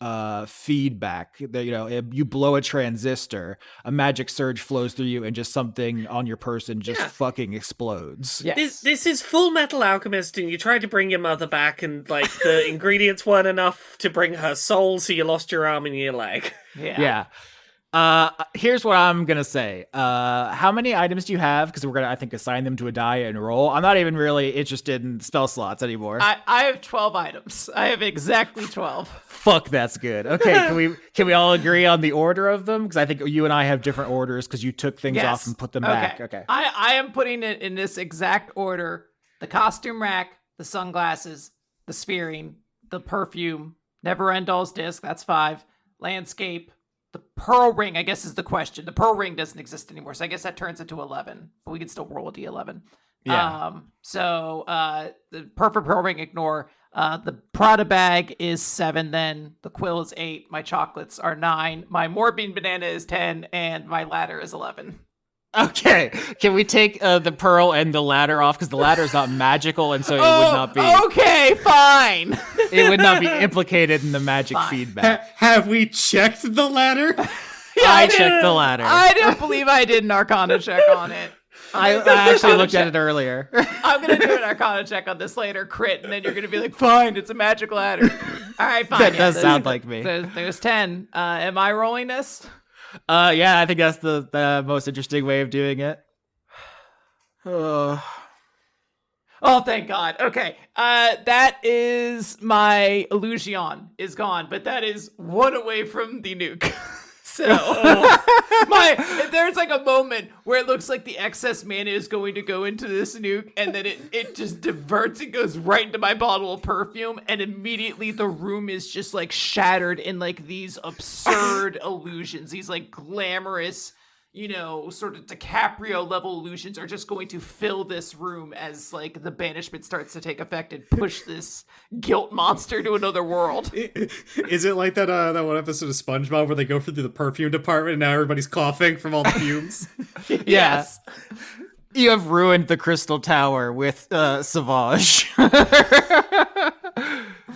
feedback that, you blow a transistor, a magic surge flows through you, and just something on your person just fucking explodes. Yes. This is Full Metal Alchemist, and you tried to bring your mother back, and like the ingredients weren't enough to bring her soul, so you lost your arm and your leg. Yeah. Here's what I'm gonna say. How many items do you have? Because we're gonna, I think, assign them to a die and roll. I'm not even really interested in spell slots anymore. I have 12 items. I have exactly 12. Fuck, that's good. Okay, can we all agree on the order of them? Because I think you and I have different orders because you took things off and put them back. Okay. I am putting it in this exact order: the costume rack, the sunglasses, the sphering, the perfume, Never End Doll's disc. That's 5. Landscape. The pearl ring, I guess, is the question. The pearl ring doesn't exist anymore, so I guess that turns into 11. But we can still roll a d11. Yeah. So the perfect pearl ring, ignore. The Prada bag is 7 then, the quill is 8, my chocolates are 9, my Morbine banana is 10, and my ladder is 11. Okay, can we take the pearl and the ladder off? Because the ladder is not magical, and so it would not be. Okay, fine. It would not be implicated in the magic feedback. Have we checked the ladder? I checked the ladder. I don't believe I did an Arcana check on it. I actually looked at it earlier. I'm going to do an Arcana check on this later, crit, and then you're going to be like, fine, it's a magic ladder. All right, fine. That does sound like me. There's 10. Am I rolling this? Yeah, I think that's the most interesting way of doing it. Oh, thank God. Okay. That is my Illusion is gone, but that is 1 away from the nuke. So there's like a moment where it looks like the excess mana is going to go into this nuke, and then it just diverts and goes right into my bottle of perfume, and immediately the room is just like shattered in like these absurd illusions, these like glamorous, sort of DiCaprio level illusions are just going to fill this room as like the banishment starts to take effect and push this guilt monster to another world. Is it like that one episode of SpongeBob where they go through the perfume department and now everybody's coughing from all the fumes? Yes. You have ruined the Crystal Tower with Sauvage.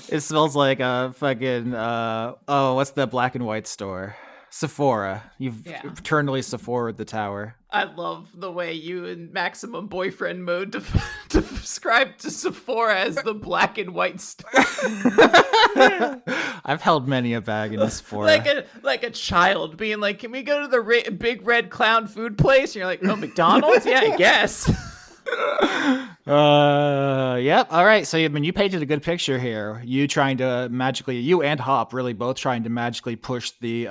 It smells like a fucking what's the black and white store? Sephora. You've eternally Sephora'd the tower. I love the way you in maximum boyfriend mode describe to Sephora as the black and white store. I've held many a bag in Sephora. Like a child being like, can we go to the big red clown food place? And you're like, oh, McDonald's? Yeah, I guess. Yep. All right. So you painted a good picture here. You trying to magically, you and Hop really both trying to magically push the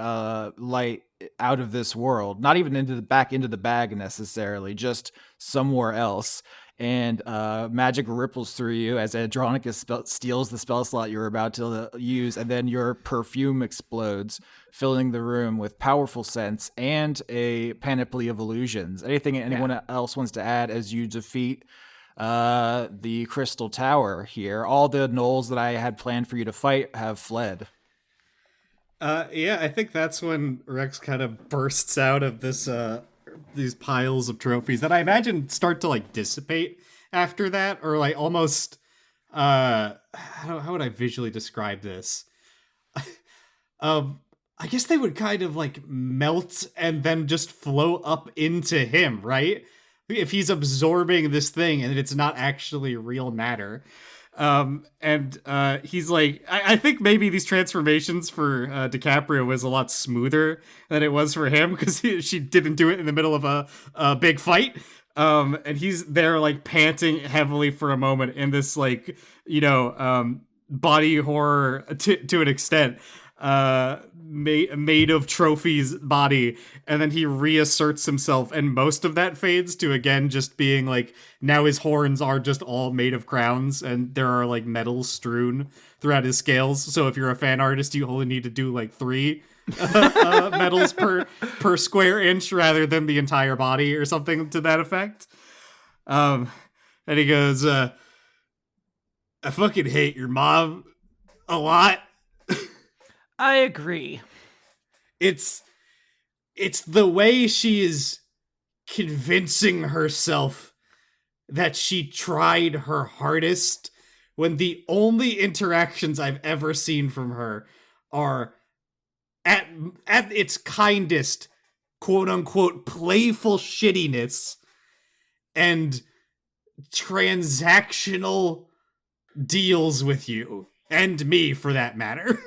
light out of this world, not even back into the bag necessarily, just somewhere else. And magic ripples through you as Andronicus steals the spell slot you're about to use, and then your perfume explodes, filling the room with powerful scents and a panoply of illusions. Anything anyone else wants to add as you defeat the Crystal Tower here? All the gnolls that I had planned for you to fight have fled. I think that's when Rex kind of bursts out of this these piles of trophies that I imagine start to like dissipate after that, or like almost how would I visually describe this? I guess they would kind of like melt and then just flow up into him, right? If he's absorbing this thing and it's not actually real matter. He's like, I think maybe these transformations for DiCaprio was a lot smoother than it was for him, because she didn't do it in the middle of a big fight. And he's there like panting heavily for a moment in this like, body horror to an extent, made of trophies body, and then he reasserts himself, and most of that fades to again just being like, now his horns are just all made of crowns, and there are like metals strewn throughout his scales. So if you're a fan artist, you only need to do like 3 metals per square inch rather than the entire body or something to that effect. And he goes, I fucking hate your mom a lot. I agree. It's the way she is convincing herself that she tried her hardest when the only interactions I've ever seen from her are at its kindest, quote unquote, playful shittiness and transactional deals with you and me for that matter.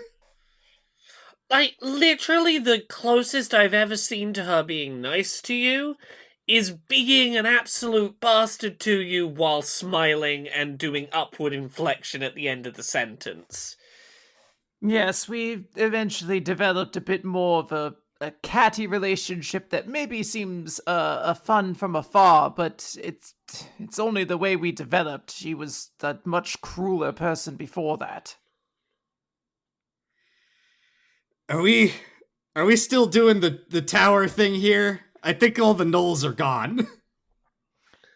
Like, literally the closest I've ever seen to her being nice to you is being an absolute bastard to you while smiling and doing upward inflection at the end of the sentence. Yes, we eventually developed a bit more of a catty relationship that maybe seems a fun from afar, but it's only the way we developed. She was a much crueler person before that. Are we still doing the tower thing here? I think all the gnolls are gone.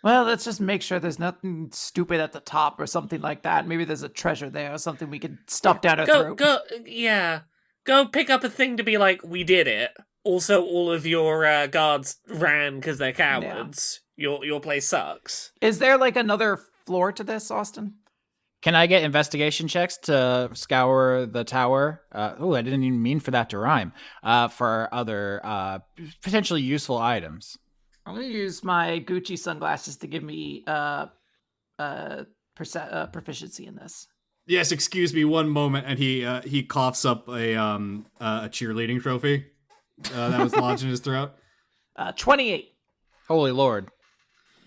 Well, let's just make sure there's nothing stupid at the top or something like that. Maybe there's a treasure there or something we can stuff down our throat. Go pick up a thing to be like, we did it. Also, all of your guards ran because they're cowards. Your place sucks. Is there like another floor to this, Austin? Can I get investigation checks to scour the tower? I didn't even mean for that to rhyme. For other potentially useful items. I'm gonna use my Gucci sunglasses to give me proficiency in this. Yes, excuse me, one moment, and he coughs up a cheerleading trophy that was lodged in his throat. 28. Holy Lord.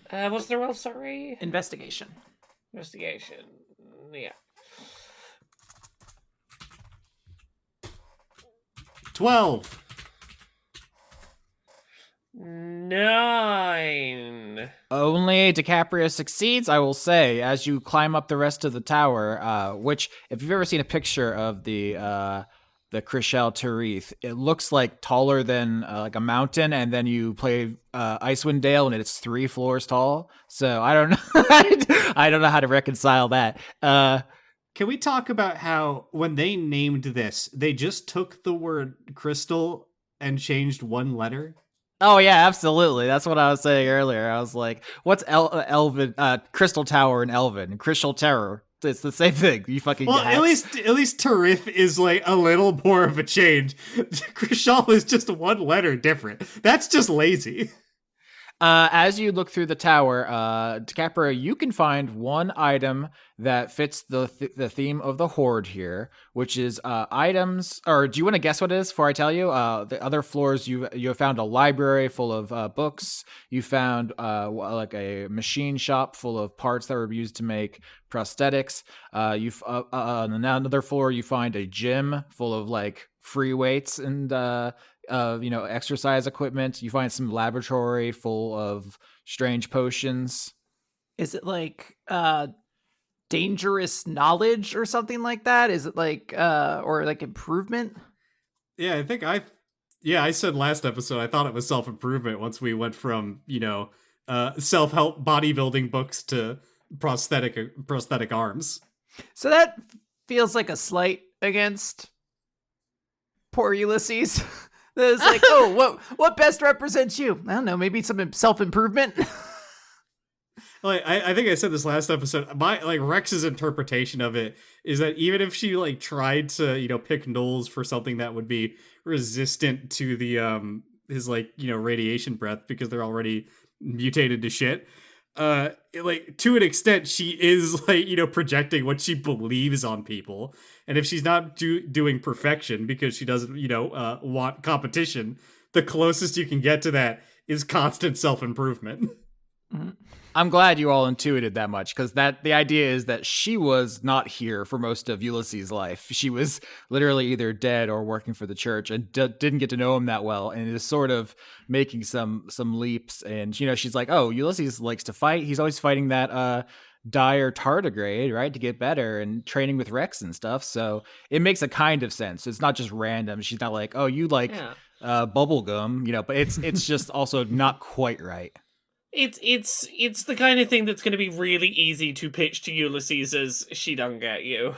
What's the roll? Sorry. Investigation. Yeah. 12. 9. Only DiCaprio succeeds, I will say, as you climb up the rest of the tower, which, if you've ever seen a picture of the Chrishell Tarith, it looks like taller than like a mountain, and then you play Icewind Dale and it's 3 floors tall. So I don't know. I don't know how to reconcile that. Can we talk about how when they named this, they just took the word crystal and changed one letter? Oh yeah, absolutely. That's what I was saying earlier. I was like, "What's Elven Crystal Tower in Elven? Crystal Terror. It's the same thing. You fucking well. At least Tarith is like a little more of a change. Chrishell is just one letter different. That's just lazy. As you look through the tower, DiCaprio, you can find one item that fits the theme of the Horde here, which is items. Or do you want to guess what it is before I tell you? The other floors, you have found a library full of books. You found like a machine shop full of parts that were used to make prosthetics. On another floor, you find a gym full of like free weights and exercise equipment. You find some laboratory full of strange potions. Is it like dangerous knowledge or something like that? Is it like or like improvement? Yeah, I think I said last episode I thought it was self-improvement once we went from, self-help bodybuilding books to prosthetic arms. So that feels like a slight against poor Ulysses. It's like, oh, what best represents you? I don't know, maybe some self-improvement. Like I think I said this last episode. Rex's interpretation of it is that even if she like tried to pick gnolls for something that would be resistant to the his radiation breath because they're already mutated to shit. To an extent, she is projecting what she believes on people, and if she's not doing perfection because she doesn't want competition, the closest you can get to that is constant self-improvement. Mm-hmm. I'm glad you all intuited that much, because the idea is that she was not here for most of Ulysses' life. She was literally either dead or working for the church, and didn't get to know him that well, and is sort of making some leaps. And she's like, oh, Ulysses likes to fight. He's always fighting that dire tardigrade, right, to get better, and training with Rex and stuff. So it makes a kind of sense. It's not just random. She's not like, oh, you like bubblegum, but it's just also not quite right. It's the kind of thing that's going to be really easy to pitch to Ulysses as she don't get you.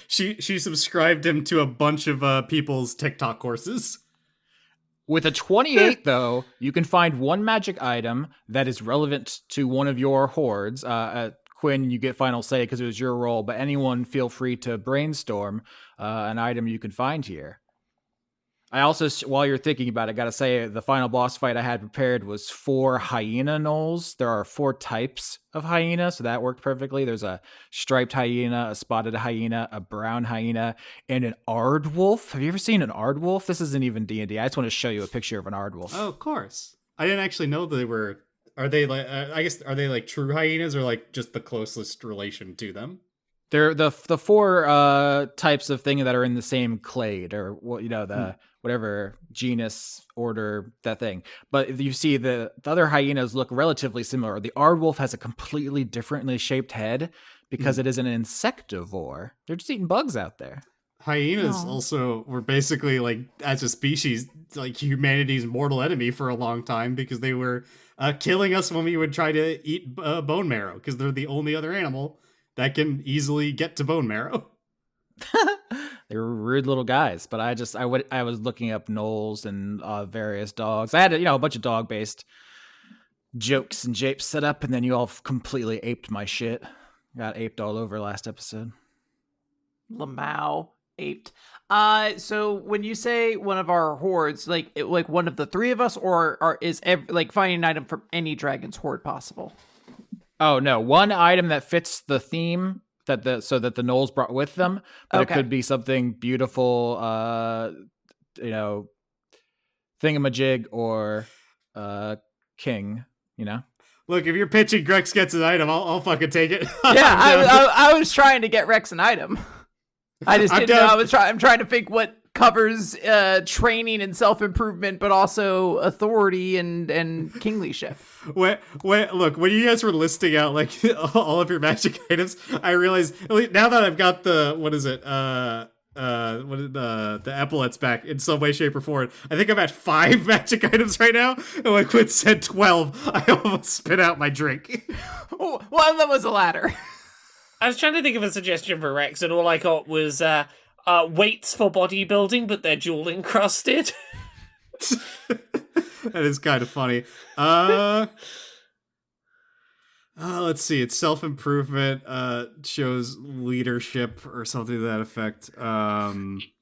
She subscribed him to a bunch of people's TikTok courses. With a 28, though, you can find one magic item that is relevant to one of your hordes. Quinn, you get final say because it was your role, but anyone feel free to brainstorm an item you can find here. I also, while you're thinking about it, got to say the final boss fight I had prepared was 4 hyena gnolls. There are 4 types of hyena, so that worked perfectly. There's a striped hyena, a spotted hyena, a brown hyena, and an aardwolf. Have you ever seen an aardwolf? This isn't even D&D. I just want to show you a picture of an aardwolf. Oh, of course. I didn't actually know they were. Are they like? I guess are they like true hyenas or like just the closest relation to them? They're the 4 types of thing that are in the same clade, or whatever genus, order, that thing. But you see the other hyenas look relatively similar. The aardwolf has a completely differently shaped head because it is an insectivore. They're just eating bugs out there. Hyenas Aw. also were basically, like, as a species, like humanity's mortal enemy for a long time because they were killing us when we would try to eat bone marrow because they're the only other animal that can easily get to bone marrow. They were rude little guys, but I was looking up gnolls and various dogs. I had a bunch of dog based jokes and japes set up, and then you all completely aped my shit. Got aped all over last episode. Lamau aped. So when you say one of our hordes, like one of the three of us, or is like finding an item from any dragon's horde possible? Oh no, one item that fits the theme that the gnolls brought with them, but Okay. it could be something beautiful, thingamajig or king. Look, if you're pitching Grex gets an item, I'll fucking take it. Yeah, I was trying to get Rex an item. I just I'm didn't know. down. I'm trying to think what covers training and self-improvement, but also authority and kinglyship. Look, when you guys were listing out like all of your magic items, I realized now that I've got the the epaulets back in some way, shape, or form. I think I'm at 5 magic items right now, and when Quinn said 12, I almost spit out my drink. Oh, one of them was a ladder. I was trying to think of a suggestion for Rex, and all I got was weights for bodybuilding, but they're jewel encrusted. That is kind of funny. Let's see. It's self-improvement, shows leadership or something to that effect.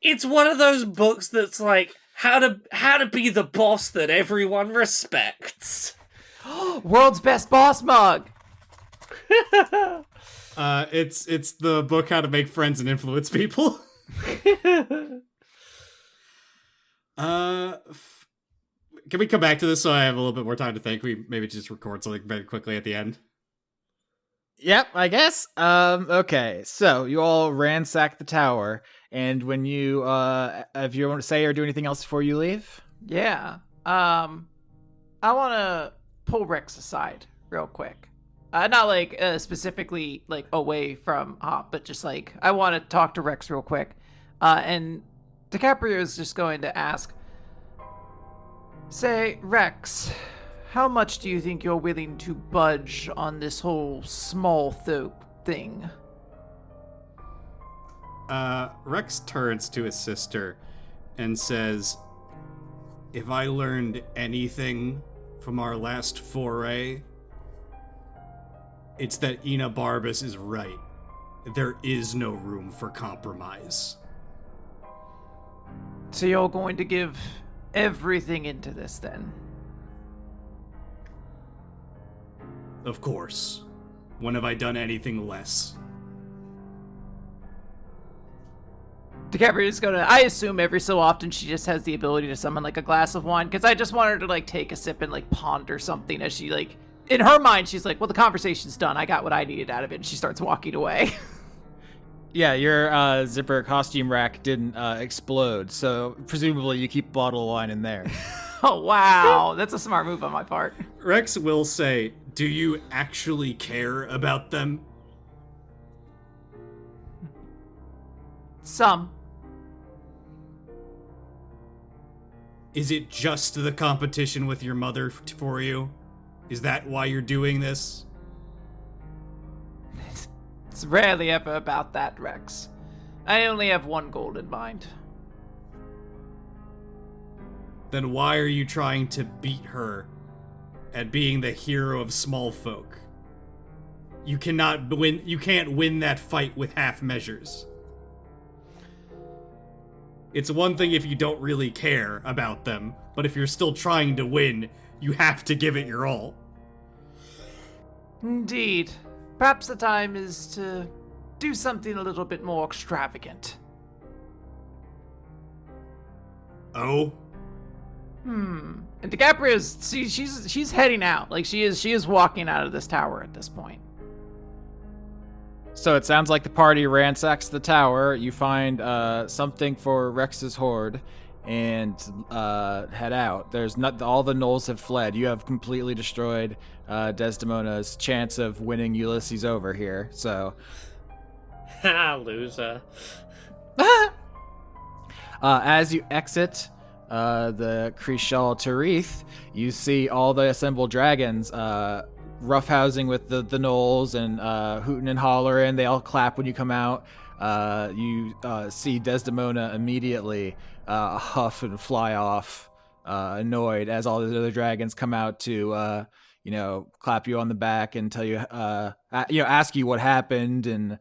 It's one of those books that's like how to be the boss that everyone respects. World's best boss mug. It's the book How to Make Friends and Influence People. Can we come back to this so I have a little bit more time to think? We maybe just record something very quickly at the end. Yep, I guess. Okay, so you all ransack the tower, and when you, if you want to say or do anything else before you leave? Yeah. I want to pull Rex aside real quick. Not like specifically like away from Hop, but just like I want to talk to Rex real quick. And DiCaprio is just going to ask, say, Rex, how much do you think you're willing to budge on this whole small folk thing? Rex turns to his sister and says, if I learned anything from our last foray, it's that Ina Barbas is right. There is no room for compromise. So you're going to give everything into this then? Of course. When have I done anything less? DiCaprio is gonna, I assume every so often she just has the ability to summon like a glass of wine, because I just want her to like take a sip and like ponder something as she like, in her mind, she's like, well, the conversation's done. I got what I needed out of it. And she starts walking away. Yeah, your zipper costume rack didn't explode, so presumably you keep a bottle of wine in there. Oh, wow. That's a smart move on my part. Rex will say, do you actually care about them? Some. Is it just the competition with your mother for you? Is that why you're doing this? It's rarely ever about that, Rex. I only have one goal in mind. Then why are you trying to beat her at being the hero of small folk? You can't win that fight with half measures. It's one thing if you don't really care about them, but if you're still trying to win, you have to give it your all. Indeed. Perhaps the time is to do something a little bit more extravagant. Oh? And DiCaprio's she's heading out. Like she is walking out of this tower at this point. So it sounds like the party ransacks the tower. You find something for Rex's horde and head out. There's not all the gnolls have fled. You have completely destroyed Desdemona's chance of winning Ulysses over here. So, Ha, loser. As you exit the Krishal Tarith, you see all the assembled dragons roughhousing with the gnolls and hooting and hollering. They all clap when you come out. You see Desdemona immediately huff and fly off, annoyed, as all the other dragons come out to clap you on the back and tell you, ask you what happened and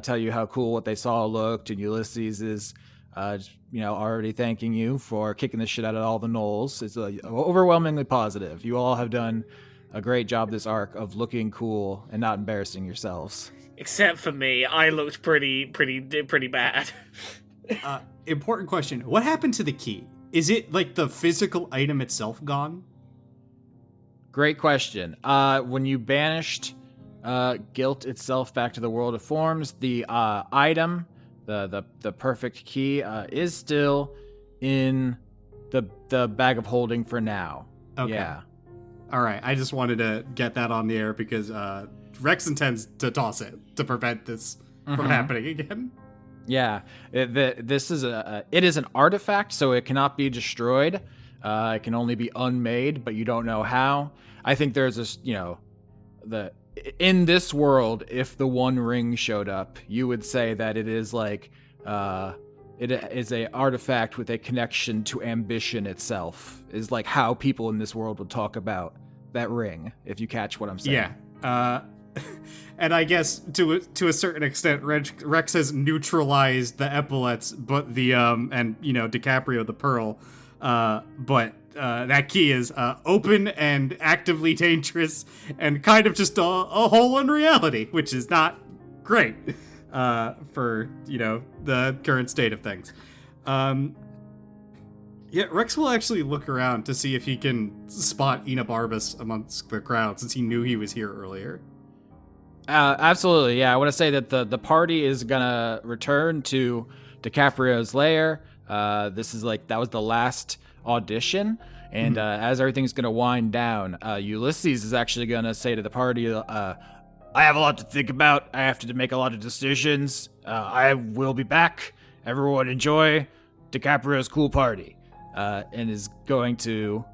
tell you how cool what they saw looked. And Ulysses is, already thanking you for kicking the shit out of all the gnolls. It's overwhelmingly positive. You all have done a great job this arc of looking cool and not embarrassing yourselves. Except for me, I looked pretty bad. Important question. What happened to the key? Is it like the physical item itself gone? Great question. When you banished guilt itself back to the world of forms, the item, the perfect key, is still in the bag of holding for now. Okay. Yeah. All right. I just wanted to get that on the air because Rex intends to toss it to prevent this from happening again. Yeah. This is it is an artifact, so it cannot be destroyed. It can only be unmade, but you don't know how. I think there's this, in this world, if the One Ring showed up, you would say that it is like, it is a artifact with a connection to ambition itself, is like how people in this world would talk about that ring, if you catch what I'm saying. Yeah. And I guess to a certain extent, Rex has neutralized the epaulets, but the, DiCaprio the pearl, but that key is open and actively dangerous and kind of just a hole in reality, which is not great for, the current state of things. Rex will actually look around to see if he can spot Enobarbus amongst the crowd, since he knew he was here earlier. Absolutely, yeah. I want to say that the party is gonna return to DiCaprio's lair. That was the last audition, and as everything's gonna wind down, Ulysses is actually gonna say to the party, I have a lot to think about. I have to make a lot of decisions. I will be back. Everyone enjoy DiCaprio's cool party, and is going to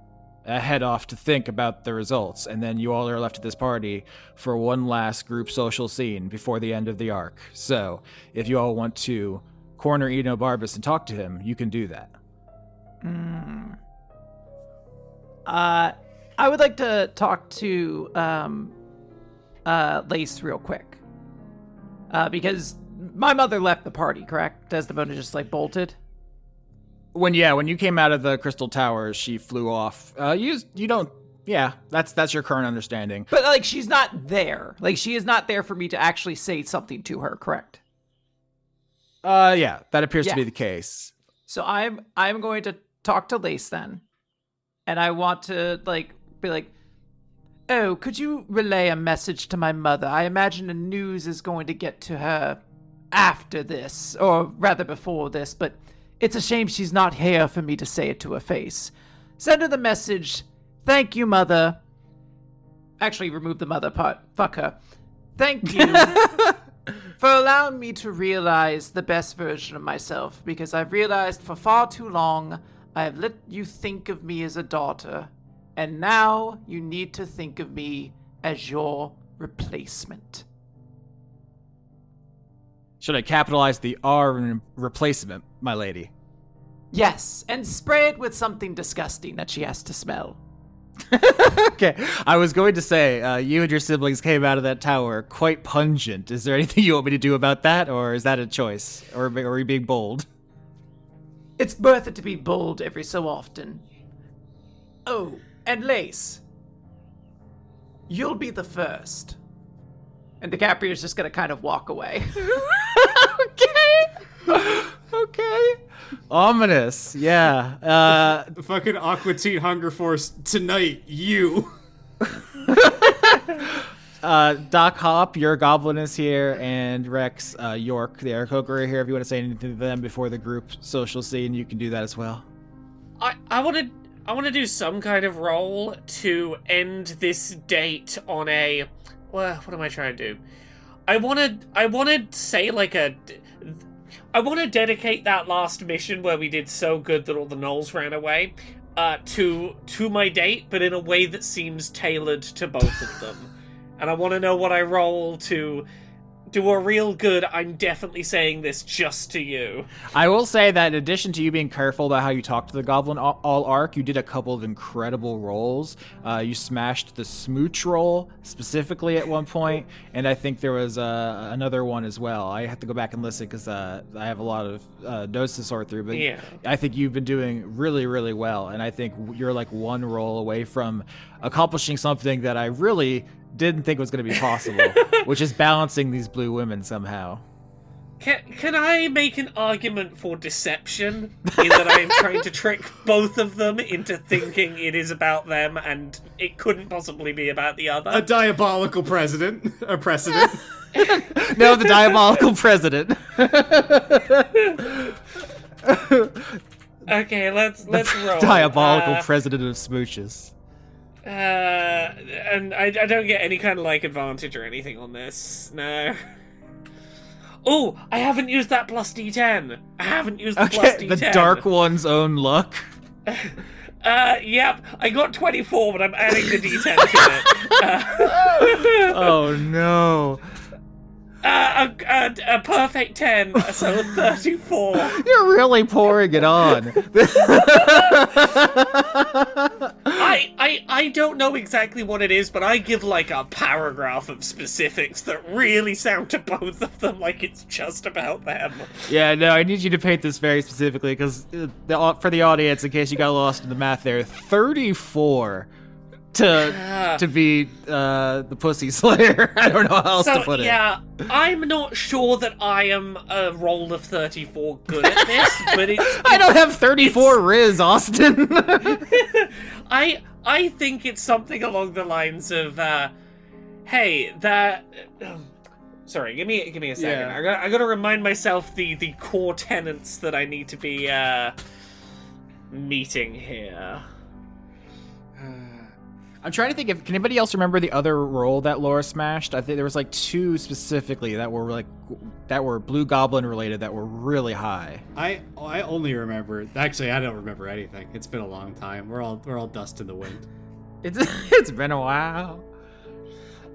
head off to think about the results, and then you all are left at this party for one last group social scene before the end of the arc. So, if you all want to corner Enobarbus and talk to him, you can do that. I would like to talk to Lace real quick, because my mother left the party, correct? Desdemona just bolted. When you came out of the Crystal Towers, she flew off. You don't. Yeah, that's your current understanding. But she's not there. She is not there for me to actually say something to her, correct? Yeah, that appears to be the case. So I'm going to talk to Lace then, and I want to be like, oh, could you relay a message to my mother? I imagine the news is going to get to her after this, or rather before this, but it's a shame she's not here for me to say it to her face. Send her the message. Thank you, Mother. Actually, remove the mother part. Fuck her. Thank you for allowing me to realize the best version of myself, because I've realized for far too long I have let you think of me as a daughter, and now you need to think of me as your replacement. Should I capitalize the R in replacement, my lady? Yes, and spray it with something disgusting that she has to smell. Okay, I was going to say, you and your siblings came out of that tower quite pungent. Is there anything you want me to do about that, or is that a choice? Or are you being bold? It's worth it to be bold every so often. Oh, and Lace, you'll be the first. And DiCaprio's just gonna kind of walk away. Okay. Ominous, yeah. Fucking Aqua Teen Hunger Force, tonight, you. Doc Hop, your goblin is here, and Rex, York, the Aarakocra are here. If you want to say anything to them before the group social scene, you can do that as well. I want to do some kind of roll to end this date on a... Well, what am I trying to do? I want to say I want to dedicate that last mission where we did so good that all the gnolls ran away to my date, but in a way that seems tailored to both of them. And I want to know what I roll to do a real good, I'm definitely saying this just to you. I will say that in addition to you being careful about how you talk to the Goblin all arc, you did a couple of incredible rolls. You smashed the smooch roll specifically at one point, and I think there was another one as well. I have to go back and listen because I have a lot of notes to sort through, but Yeah. I think you've been doing really, really well, and I think you're like one roll away from accomplishing something that I really didn't think was going to be possible, which is balancing these blue women somehow. Can I make an argument for deception in that I am trying to trick both of them into thinking it is about them and it couldn't possibly be about the other? A diabolical precedent. No, the diabolical president. Okay, let's roll. Diabolical president of smooches. And I don't get any kind of like advantage or anything on this. No. Oh, I haven't used that plus D10. I haven't used the plus D10. The Dark One's own luck. Yep. I got 24, but I'm adding the D10 to it. Oh no. A perfect 10, so 34. You're really pouring it on. I don't know exactly what it is, but I give like a paragraph of specifics that really sound to both of them like it's just about them. Yeah, no, I need you to paint this very specifically because for the audience, in case you got lost in the math there, 34 to be the Pussy Slayer. I don't know how else to put it. Yeah, I'm not sure that I am a roll of 34 good at this, but I don't have 34 Riz, Austin. I think it's something along the lines of, hey, that... sorry, give me a second. Yeah. I gotta remind myself the core tenets that I need to be meeting here. I'm trying to think if can anybody else remember the other roll that Laura smashed? I think there was like two specifically that were Blue Goblin related that were really high. I only remember. Actually, I don't remember anything. It's been a long time. We're all dust in the wind. It's been a while.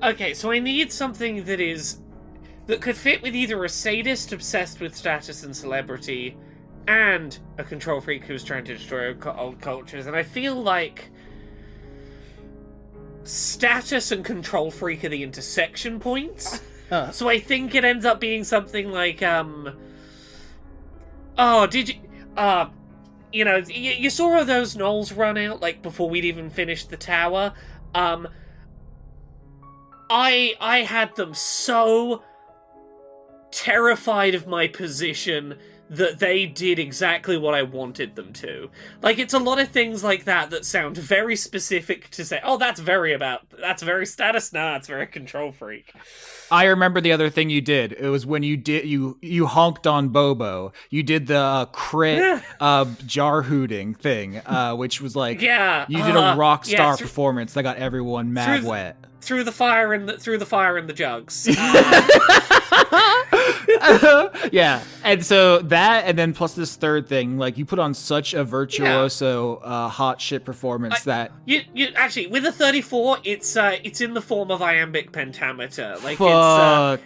Okay, so I need something that could fit with either a sadist obsessed with status and celebrity and a control freak who's trying to destroy old cultures, and I feel like status and control freak are the intersection points. So I think it ends up being something like, oh, did you, you saw those gnolls run out, like, before we'd even finished the tower? I had them so terrified of my position that they did exactly what I wanted them to. Like, it's a lot of things like that sound very specific to say, oh, that's very status, nah, it's very control freak. I remember the other thing you did. It was when you honked on Bobo. You did the crit jar hooting thing, which was like you did a rock star performance that got everyone mad wet. Through the fire and the jugs. Yeah, and so that, and then plus this third thing, like you put on such a virtuoso, hot shit performance that you actually with a 34, it's in the form of iambic pentameter. Like fuck.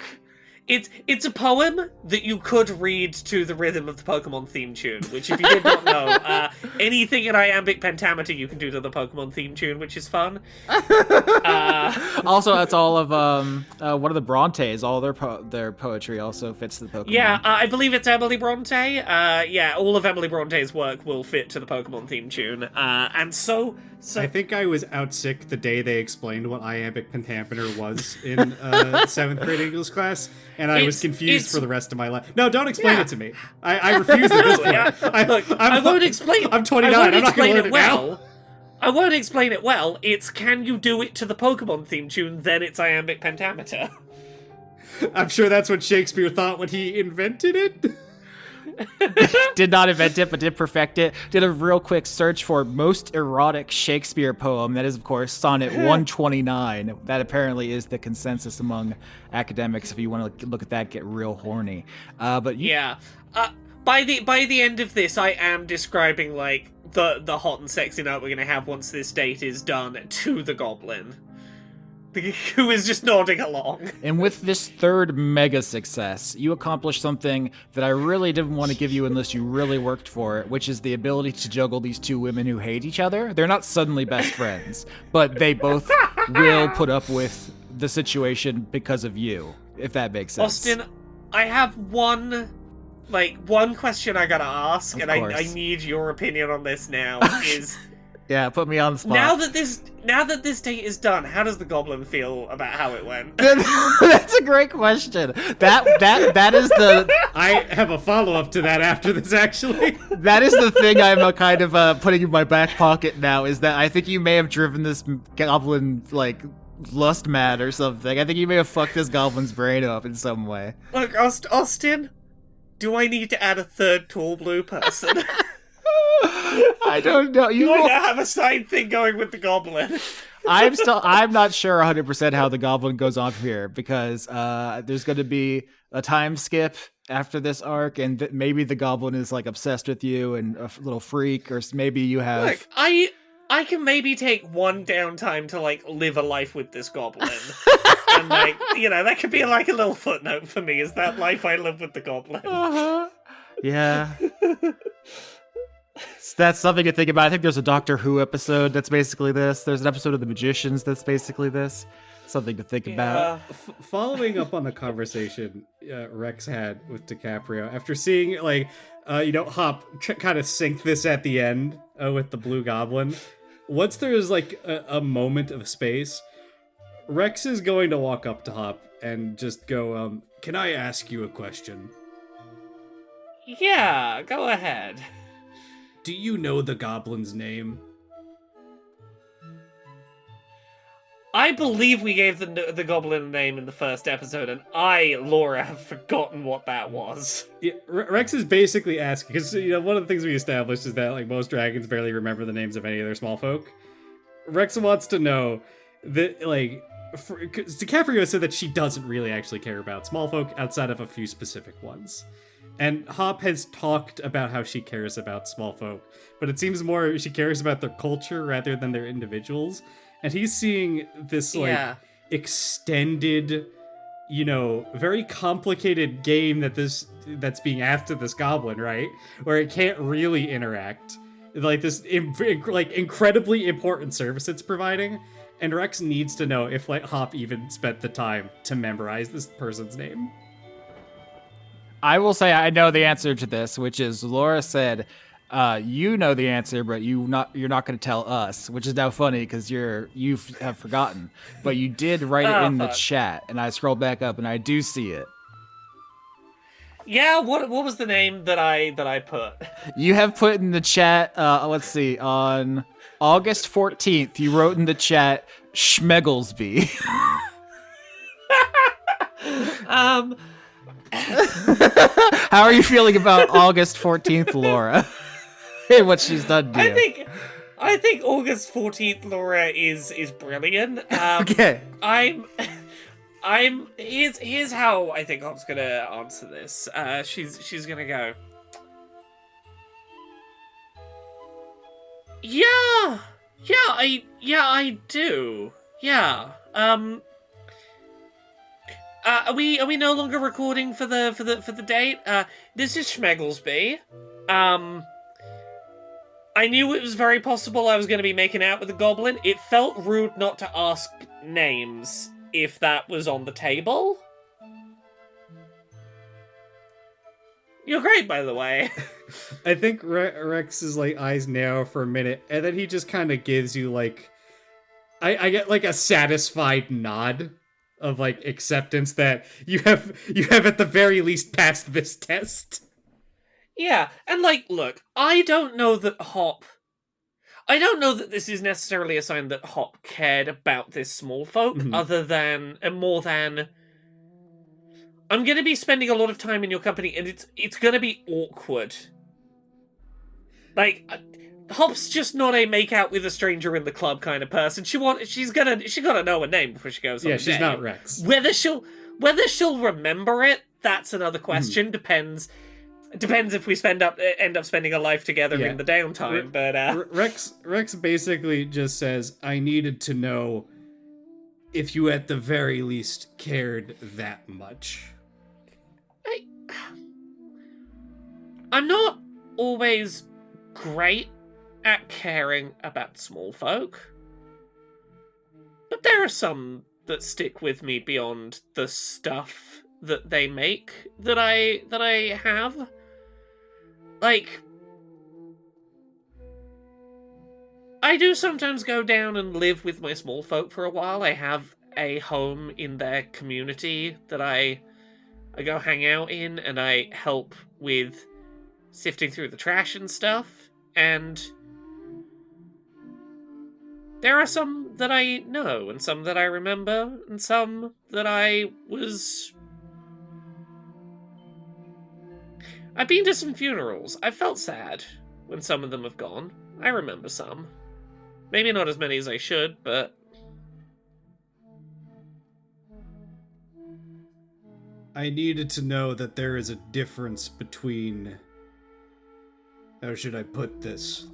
It's a poem that you could read to the rhythm of the Pokemon theme tune, which if you did not know, anything in iambic pentameter you can do to the Pokemon theme tune, which is fun. Also, that's all of one of the Brontes. All their poetry also fits the Pokemon. Yeah, I believe it's Emily Bronte. Yeah, all of Emily Bronte's work will fit to the Pokemon theme tune. And so I think I was out sick the day they explained what iambic pentameter was in 7th grade English class, and I was confused for the rest of my life. No, don't explain it to me. I refuse at this point. I won't explain. I'm 29. I'm not going to learn it now. I won't explain it well. It's can you do it to the Pokemon theme tune, then it's iambic pentameter. I'm sure that's what Shakespeare thought when he invented it. Did not invent it, but did perfect it. Did a real quick search for most erotic Shakespeare poem. That is, of course, Sonnet 129. That apparently is the consensus among academics. If you want to look at that, get real horny. But Yeah. By the end of this, I am describing like the hot and sexy night we're gonna have once this date is done to the Goblin, who is just nodding along. And with this third mega success, you accomplished something that I really didn't want to give you unless you really worked for it, which is the ability to juggle these two women who hate each other. They're not suddenly best friends, but they both will put up with the situation because of you, if that makes sense. Austin, I have one question I gotta ask, Of and I course. need your opinion on this now. Is Yeah, put me on the spot. now that this date is done, how does the Goblin feel about how it went? That's a great question. That is the I have a follow-up to that after this, actually. that is the thing I'm kind of putting in my back pocket now, is that I think you may have driven this goblin like lust mad or something. I think you may have fucked this goblin's brain up in some way. Look, Austin, do I need to add a third tall blue person? I don't know. Do I now have a side thing going with the Goblin? I'm not sure 100% how the goblin goes on from here, because there's going to be a time skip after this arc, and maybe the goblin is like obsessed with you and a little freak, or maybe you have. Look, I can maybe take one downtime to like live a life with this Goblin. And like, that could be like a little footnote for me, is that life I live with the Goblin. Uh-huh. Yeah. So that's something to think about. I think there's a Doctor Who episode that's basically this. There's an episode of The Magicians that's basically this. Something to think about. Following up on the conversation Rex had with DiCaprio, after seeing Hop kind of sink this at the end with the Blue Goblin, once there's like a moment of space, Rex is going to walk up to Hop and just go, "Can I ask you a question?" Yeah, go ahead. Do you know the Goblin's name? I believe we gave the Goblin a name in the first episode, and Laura, have forgotten what that was. Yeah, Rex is basically asking, because one of the things we established is that like most dragons barely remember the names of any of their small folk. Rex wants to know that because DiCaprio said that she doesn't really actually care about small folk outside of a few specific ones. And Hop has talked about how she cares about small folk, but it seems more she cares about their culture rather than their individuals. And he's seeing this extended, very complicated game that's being asked of this goblin, right? Where it can't really interact. Like this incredibly important service it's providing. And Rex needs to know if Hop even spent the time to memorize this person's name. I will say I know the answer to this, which is Laura said, you know the answer, but you're not going to tell us, which is now funny because you have forgotten. But you did write it in the chat, and I scrolled back up, and I do see it. Yeah, what was the name that I put? You have put in the chat, let's see, on August 14th, you wrote in the chat, Schmegglesby. How are you feeling about August 14th, Laura? And what she's done to you? I think August 14th, Laura is brilliant. Okay. Here's how I think Hop's gonna answer this. She's gonna go, I do. Yeah. Are we no longer recording for the date? This is Schmegglesby. I knew it was very possible I was going to be making out with a goblin. It felt rude not to ask names if that was on the table. You're great, by the way. I think Rex's eyes narrow for a minute, and then he just kind of gives you I get a satisfied nod of acceptance that you have at the very least passed this test. Yeah, and look, I don't know that this is necessarily a sign that Hop cared about this small folk, other than, and more than, I'm going to be spending a lot of time in your company, and it's going to be awkward. Like, Hop's just not a make out with a stranger in the club kind of person. She gotta know her name before she goes on Yeah, a she's date. not Rex. Whether she'll remember it, that's another question. Depends if we end up spending a life together in the downtime. But Rex basically just says, I needed to know if you at the very least cared that much. I'm not always great at caring about small folk, but there are some that stick with me beyond the stuff that they make that I have. Like, I do sometimes go down and live with my small folk for a while. I have a home in their community that I go hang out in, and I help with sifting through the trash and stuff, and there are some that I know, and some that I remember, and some that I've been to some funerals. I felt sad when some of them have gone. I remember some. Maybe not as many as I should, but... I needed to know that there is a difference between... How should I put this?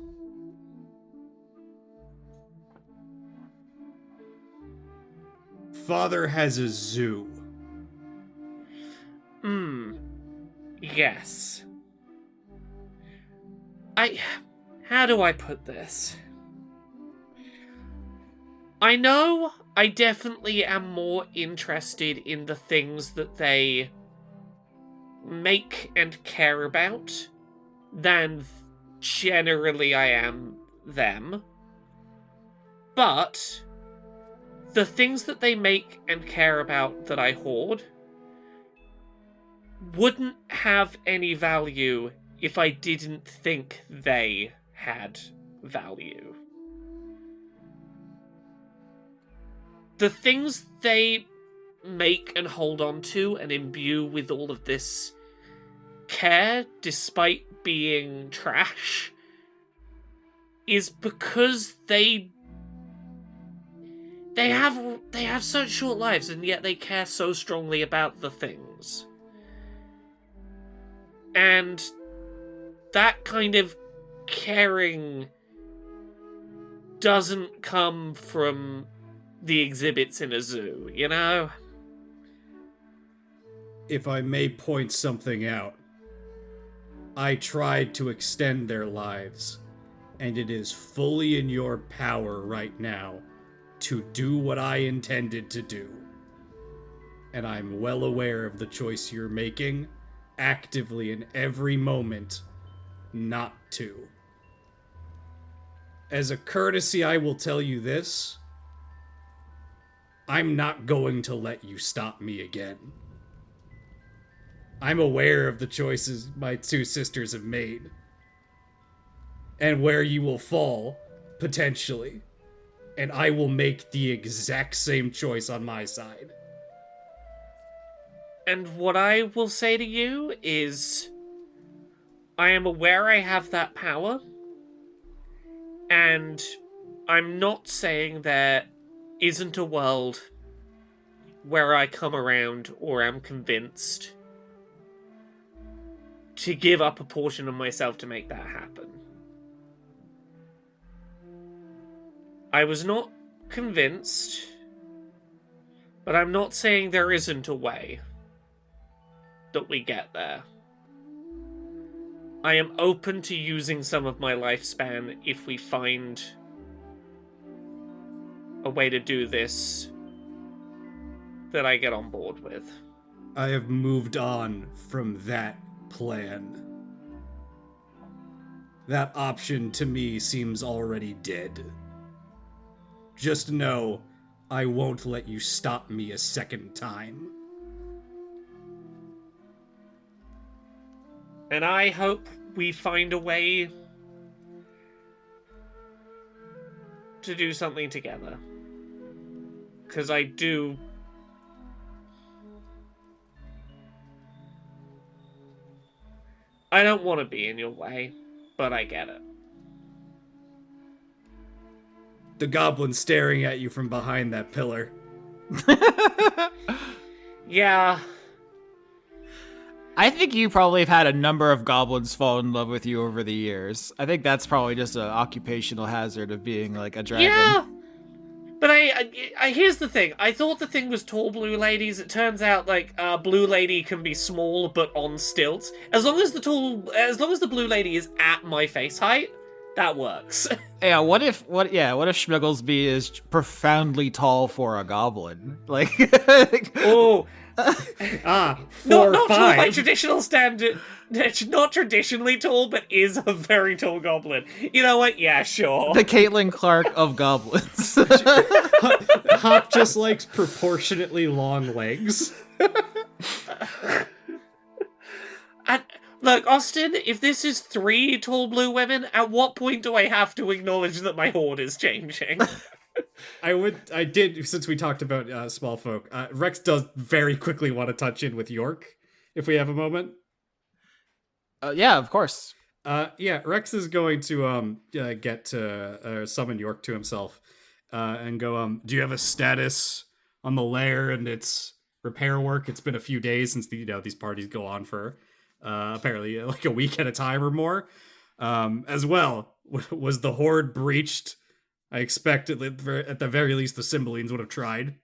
Father has a zoo. Yes. How do I put this? I know I definitely am more interested in the things that they make and care about than generally I am them. But the things that they make and care about that I hoard wouldn't have any value if I didn't think they had value. The things they make and hold on to and imbue with all of this care, despite being trash, is because they have such short lives, and yet they care so strongly about the things. And that kind of caring doesn't come from the exhibits in a zoo, you know? If I may point something out, I tried to extend their lives, and it is fully in your power right now to do what I intended to do. And I'm well aware of the choice you're making, actively in every moment, not to. As a courtesy, I will tell you this. I'm not going to let you stop me again. I'm aware of the choices my two sisters have made. And where you will fall, potentially. And I will make the exact same choice on my side. And what I will say to you is, I am aware I have that power, and I'm not saying there isn't a world where I come around or am convinced to give up a portion of myself to make that happen. I was not convinced, but I'm not saying there isn't a way that we get there. I am open to using some of my lifespan if we find a way to do this that I get on board with. I have moved on from that plan. That option to me seems already dead. Just know, I won't let you stop me a second time. And I hope we find a way to do something together. Because I do I don't want to be in your way, but I get it. The goblin staring at you from behind that pillar. Yeah. I think you probably have had a number of goblins fall in love with you over the years. I think that's probably just an occupational hazard of being like a dragon. Yeah. But I here's the thing. I thought the thing was tall blue ladies. It turns out like blue lady can be small but on stilts. As long as the blue lady is at my face height, that works. Yeah, what if Schmegglesby is profoundly tall for a goblin? Like Oh. Ah, Not 4'5". tall by traditional standard. Not traditionally tall, but is a very tall goblin. You know what? Yeah, sure. the Caitlin Clark of goblins. Hop just likes proportionately long legs. And look, Austin, if this is 3 tall blue women, at what point do I have to acknowledge that my horde is changing? I did, since we talked about small folk, Rex does very quickly want to touch in with York, if we have a moment. Yeah, of course. Yeah, Rex is going to get to summon York to himself and go, do you have a status on the lair and its repair work? It's been a few days since these parties go on for apparently like a week at a time or more. As well, was the horde breached? I expect at the very least the Cymbalines would have tried.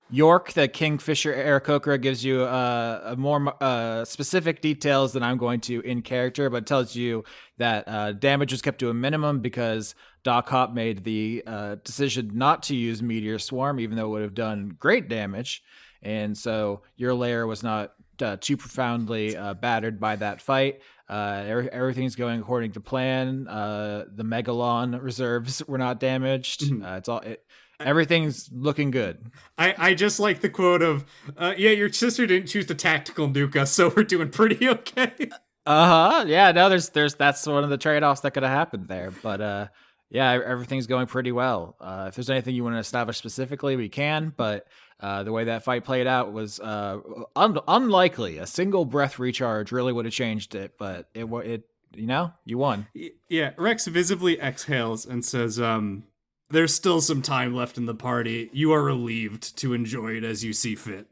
York, the Kingfisher Aarakocra, gives you a more specific details than I'm going to in character, but tells you that damage was kept to a minimum because Doc Hop made the decision not to use Meteor Swarm, even though it would have done great damage. And so your lair was not too profoundly battered by that fight. Everything's going according to plan. The Megalon reserves were not damaged. Everything's looking good. I just like the quote of, yeah, your sister didn't choose to tactical nuke us, so we're doing pretty okay. Yeah, no, there's that's one of the trade-offs that could have happened there. But yeah, everything's going pretty well. If there's anything you want to establish specifically, we can. But the way that fight played out was unlikely. A single breath recharge really would have changed it, but it you won. Yeah, Rex visibly exhales and says, there's still some time left in the party. You are relieved to enjoy it as you see fit.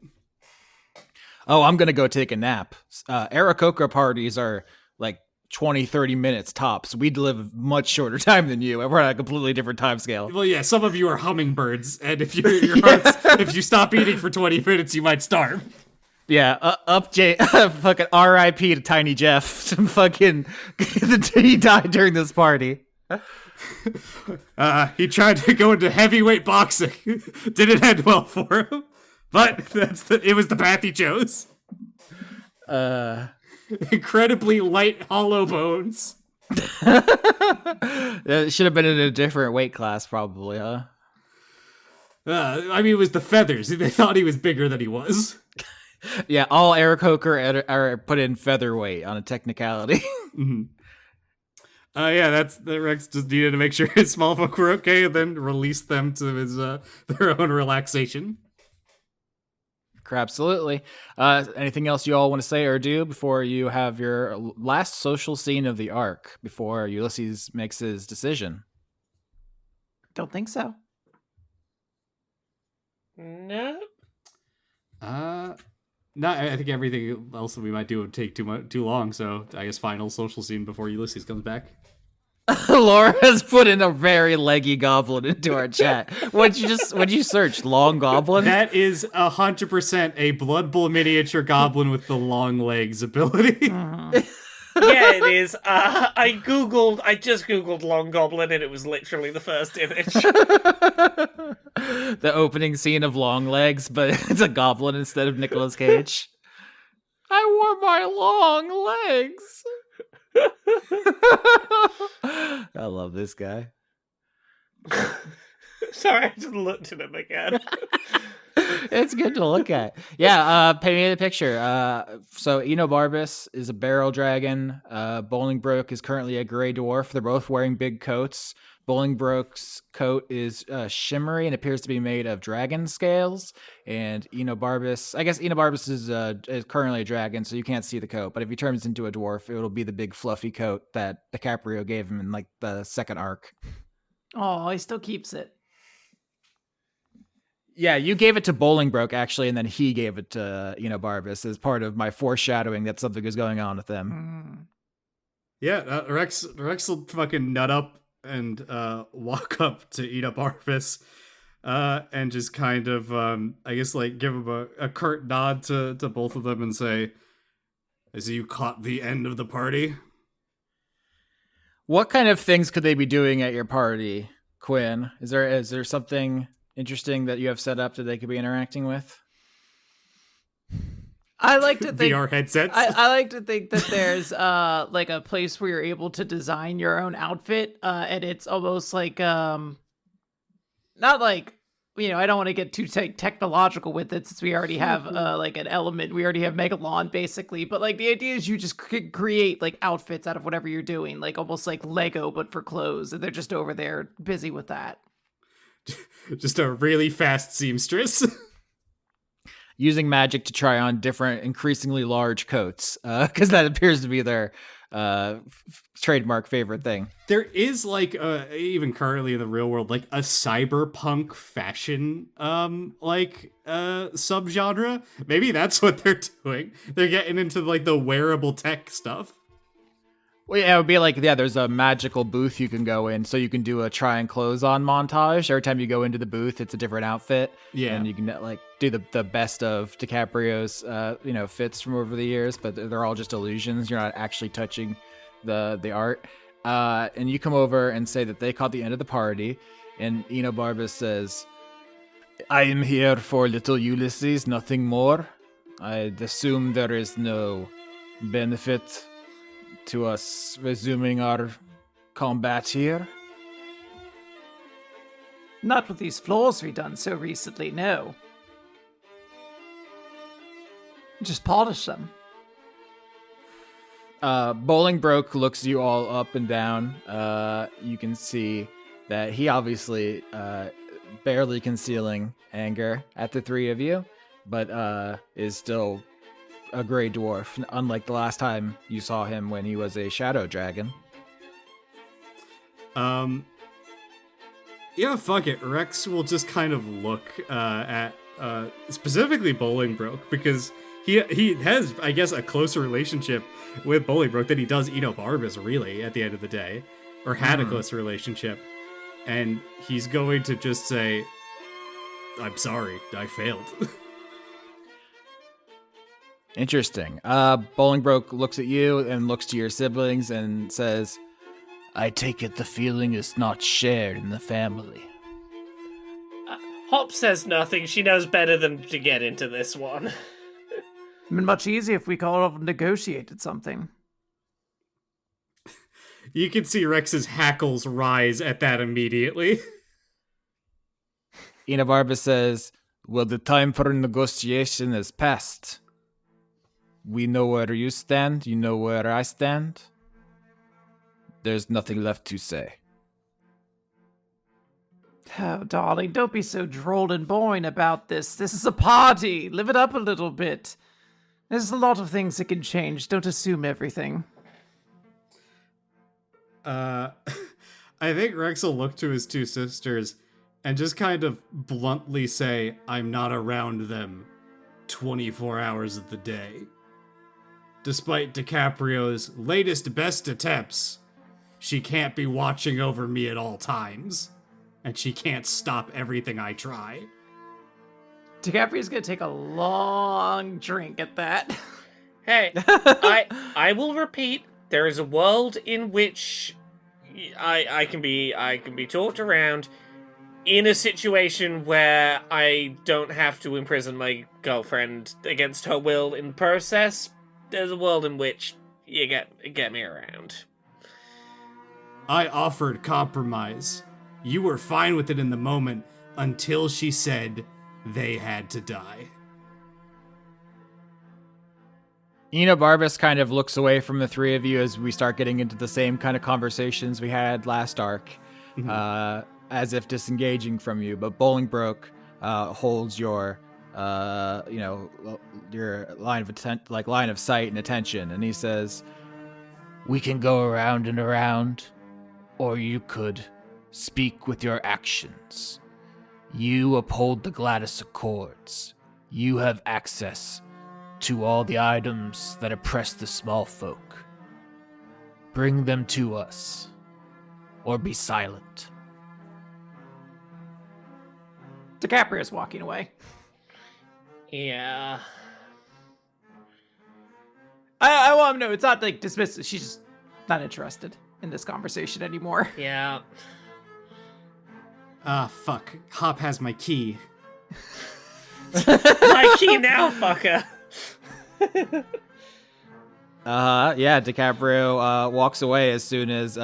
Oh, I'm going to go take a nap. Aarakocra parties are like 20, 30 minutes tops. We live much shorter time than you, and we're on a completely different time scale. Well, yeah, some of you are hummingbirds, and if if you stop eating for 20 minutes, you might starve. Yeah, fucking R.I.P. to Tiny Jeff. Fucking, he died during this party. He tried to go into heavyweight boxing. Didn't end well for him. But it was the path he chose. Incredibly light, hollow bones. It should have been in a different weight class, probably, huh? I mean, it was the feathers. They thought he was bigger than he was. Yeah, all Aarakocra are put in featherweight on a technicality. Mm-hmm. Yeah, that's the Rex just needed to make sure his small folk were okay, and then release them to his their own relaxation. Absolutely. Anything else you all want to say or do before you have your last social scene of the arc before Ulysses makes his decision? Don't think so. No. No, I think everything else that we might do would take too long. So I guess final social scene before Ulysses comes back. Laura has put in a very leggy goblin into our chat. What'd you search? Long goblin? That is 100% a Blood Bowl miniature goblin with the long legs ability. Yeah, it is. I just googled long goblin, and it was literally the first image. The opening scene of Long Legs, but it's a goblin instead of Nicolas Cage. I wore my long legs. I love this guy. Sorry, I just looked at him again. It's good to look at. Yeah, paint me the picture. So Enobarbus is a barrel dragon. Bolingbroke is currently a gray dwarf. They're both wearing big coats. Bolingbroke's coat is shimmery and appears to be made of dragon scales. And Enobarbus, I guess Enobarbus is currently a dragon, so you can't see the coat. But if he turns into a dwarf, it'll be the big fluffy coat that DiCaprio gave him in like the second arc. Oh, he still keeps it. Yeah, you gave it to Bolingbroke actually, and then he gave it to Enobarbus as part of my foreshadowing that something is going on with them. Yeah, Rex will fucking nut up and walk up to Enobarbus and just kind of, I guess, like, give him a curt nod to both of them and say, I see you caught the end of the party. What kind of things could they be doing at your party, Quinn? Is there something interesting that you have set up that they could be interacting with? I like to think VR headsets. I like to think that there's like a place where you're able to design your own outfit, and it's almost like not like I don't want to get too technological with it since we already have like an element. We already have Megalon basically, but like the idea is you just create like outfits out of whatever you're doing, like almost like Lego but for clothes, and they're just over there busy with that. Just a really fast seamstress. Using magic to try on different, increasingly large coats, because that appears to be their trademark favorite thing. There is like even currently in the real world, like a cyberpunk fashion subgenre. Maybe that's what they're doing. They're getting into like the wearable tech stuff. Well, yeah, it would be like, there's a magical booth you can go in, so you can do a try and clothes on montage. Every time you go into the booth, it's a different outfit. Yeah. And you can like do the best of DiCaprio's fits from over the years, but they're all just illusions. You're not actually touching the art. And you come over and say that they caught the end of the party, and Enobarbus says, I am here for little Ulysses, nothing more. I'd assume there is no benefit to us resuming our combat here. Not with these floors redone so recently, no. Just polish them. Bolingbroke looks you all up and down. You can see that he obviously barely concealing anger at the three of you, but is still a gray dwarf, unlike the last time you saw him when he was a shadow dragon. Yeah, fuck it. Rex will just kind of look at specifically Bolingbroke, because he has, I guess, a closer relationship with Bolingbroke than he does Enobarbus, really, at the end of the day. Or had a closer relationship. And he's going to just say, I'm sorry, I failed. Interesting. Bolingbroke looks at you and looks to your siblings and says, I take it the feeling is not shared in the family. Hop says nothing. She knows better than to get into this one. It'd been much easier if we could have negotiated something. You can see Rex's hackles rise at that immediately. Enobarbus says, well, the time for negotiation has passed. We know where you stand, you know where I stand. There's nothing left to say. Oh, darling, don't be so droll and boring about this. This is a party. Live it up a little bit. There's a lot of things that can change. Don't assume everything. I think Rex will look to his two sisters and just kind of bluntly say, I'm not around them 24 hours of the day. Despite DiCaprio's latest best attempts, she can't be watching over me at all times. And she can't stop everything I try. DiCaprio's gonna take a long drink at that. Hey, I will repeat, there is a world in which I can be talked around in a situation where I don't have to imprison my girlfriend against her will in the process. There's a world in which you get me around. I offered compromise. You were fine with it in the moment until she said they had to die. Enobarbus kind of looks away from the three of you as we start getting into the same kind of conversations we had last arc. as if disengaging from you. But Bolingbroke holds your your line of sight and attention, and he says, "We can go around and around, or you could speak with your actions. You uphold the Gladys Accords. You have access to all the items that oppress the small folk. Bring them to us, or be silent." DiCaprio's walking away. Yeah. I want him to know it's not like dismissive. She's just not interested in this conversation anymore. Yeah. Ah, fuck. Hop has my key. My key now, fucker. Yeah, DiCaprio walks away as soon as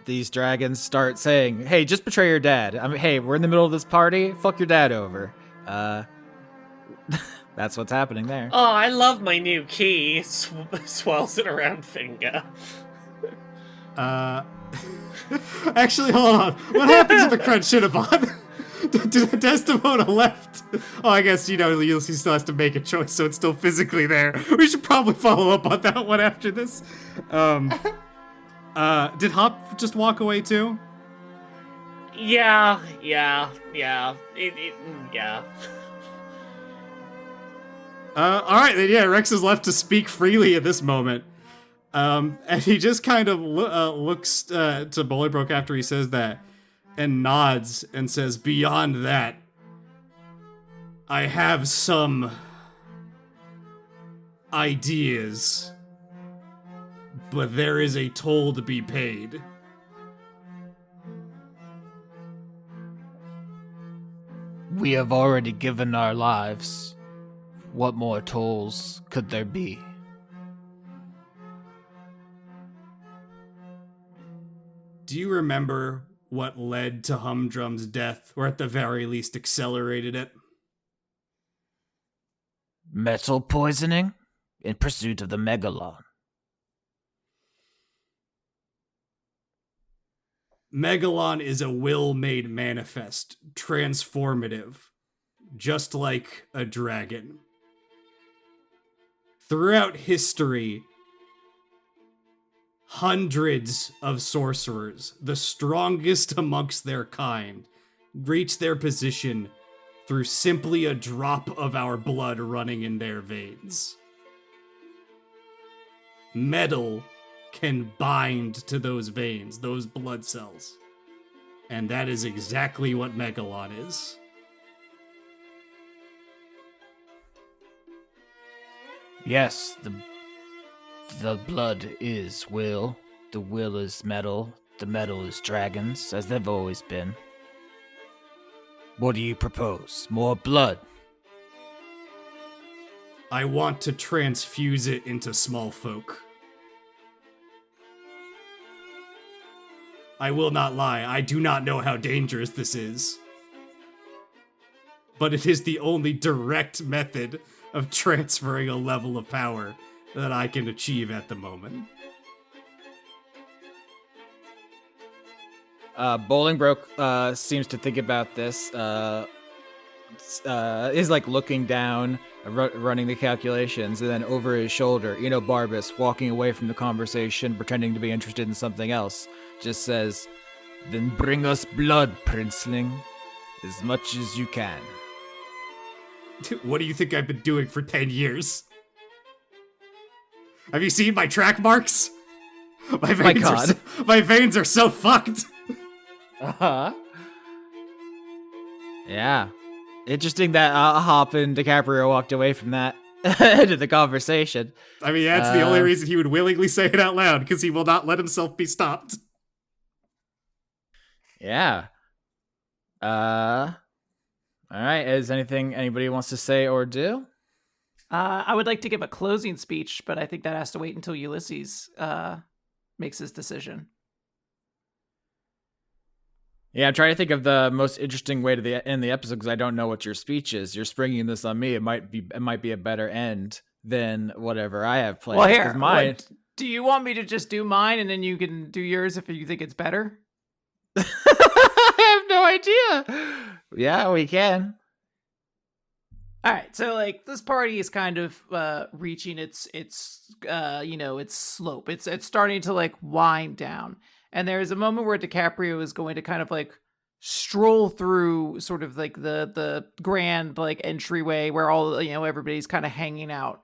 these dragons start saying, "Hey, just betray your dad. I mean, hey, we're in the middle of this party. Fuck your dad over." That's what's happening there. Oh, I love my new key. Swirls it around finger. Actually, hold on. What happened to the crunch Cinnabon? Desdemona left. Oh, I guess, Ulysses still has to make a choice, so it's still physically there. We should probably follow up on that one after this. Did Hop just walk away too? Yeah. Yeah. Alright, then yeah, Rex is left to speak freely at this moment. And he just kind of looks to Bolingbroke after he says that, and nods and says, "Beyond that, I have some ideas, but there is a toll to be paid." We have already given our lives. What more tolls could there be? Do you remember what led to Humdrum's death, or at the very least accelerated it? Metal poisoning in pursuit of the Megalon. Megalon is a will made manifest, transformative, just like a dragon. Throughout history, hundreds of sorcerers, the strongest amongst their kind, reach their position through simply a drop of our blood running in their veins. Metal can bind to those veins, those blood cells. And that is exactly what Megalon is. Yes, the blood is will. The will is metal. The metal is dragons, as they've always been. What do you propose? More blood? I want to transfuse it into small folk. I will not lie, I do not know how dangerous this is. But it is the only direct method of transferring a level of power that I can achieve at the moment. Bolingbroke seems to think about this. Is like looking down, running the calculations, and then over his shoulder, Barbas, walking away from the conversation, pretending to be interested in something else, just says, "Then bring us blood, princeling, as much as you can." What do you think I've been doing for 10 years? Have you seen my track marks? My veins are so fucked. Uh-huh. Yeah. Interesting that Hop and DiCaprio walked away from that end of the conversation. I mean, that's the only reason he would willingly say it out loud, because he will not let himself be stopped. Yeah. All right. Is anything anybody wants to say or do? I would like to give a closing speech, but I think that has to wait until Ulysses makes his decision. Yeah, I'm trying to think of the most interesting way to end the episode, because I don't know what your speech is. You're springing this on me. It might be a better end than whatever I have planned. Well, here, mine... do you want me to just do mine and then you can do yours if you think it's better? I have no idea. Yeah, we can. All right, so like this party is kind of reaching its slope. It's starting to like wind down, and there's a moment where DiCaprio is going to kind of like stroll through sort of like the grand like entryway where all everybody's kind of hanging out,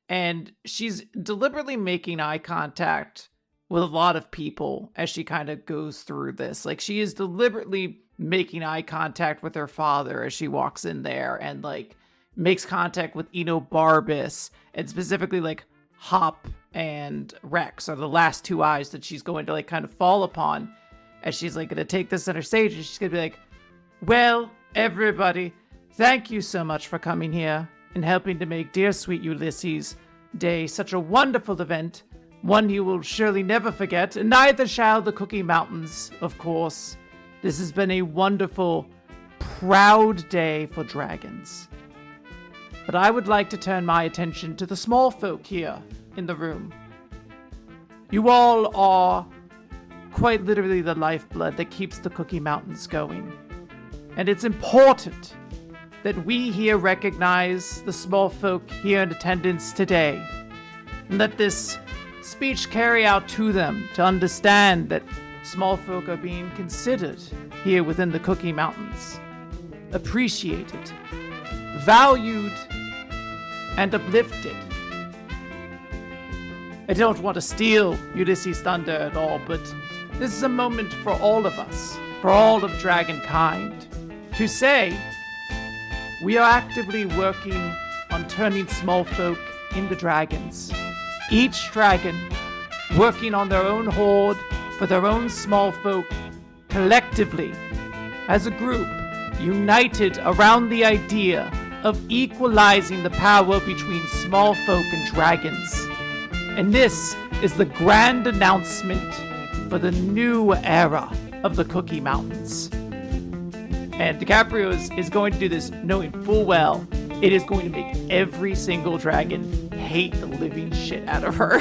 and she's deliberately making eye contact with a lot of people as she kind of goes through this. Like she is deliberately making eye contact with her father as she walks in there, and like makes contact with Barbas, and specifically like Hop and Rex are the last two eyes that she's going to like kind of fall upon as she's like going to take this center stage, and she's going to be like, well, everybody, thank you so much for coming here and helping to make dear sweet Ulysses Day such a wonderful event, one you will surely never forget, and neither shall the Cookie Mountains, of course. This has been a wonderful, proud day for dragons. But I would like to turn my attention to the small folk here in the room. You all are quite literally the lifeblood that keeps the Cookie Mountains going. And it's important that we here recognize the small folk here in attendance today, and let this speech carry out to them to understand that small folk are being considered here within the Cookie Mountains, appreciated, valued, and uplifted. I don't want to steal Ulysses' thunder at all, but this is a moment for all of us, for all of dragonkind, to say we are actively working on turning small folk into dragons. Each dragon working on their own horde for their own small folk, collectively, as a group, united around the idea of equalizing the power between small folk and dragons. And this is the grand announcement for the new era of the Cookie Mountains. And DiCaprio is going to do this knowing full well it is going to make every single dragon hate the living shit out of her.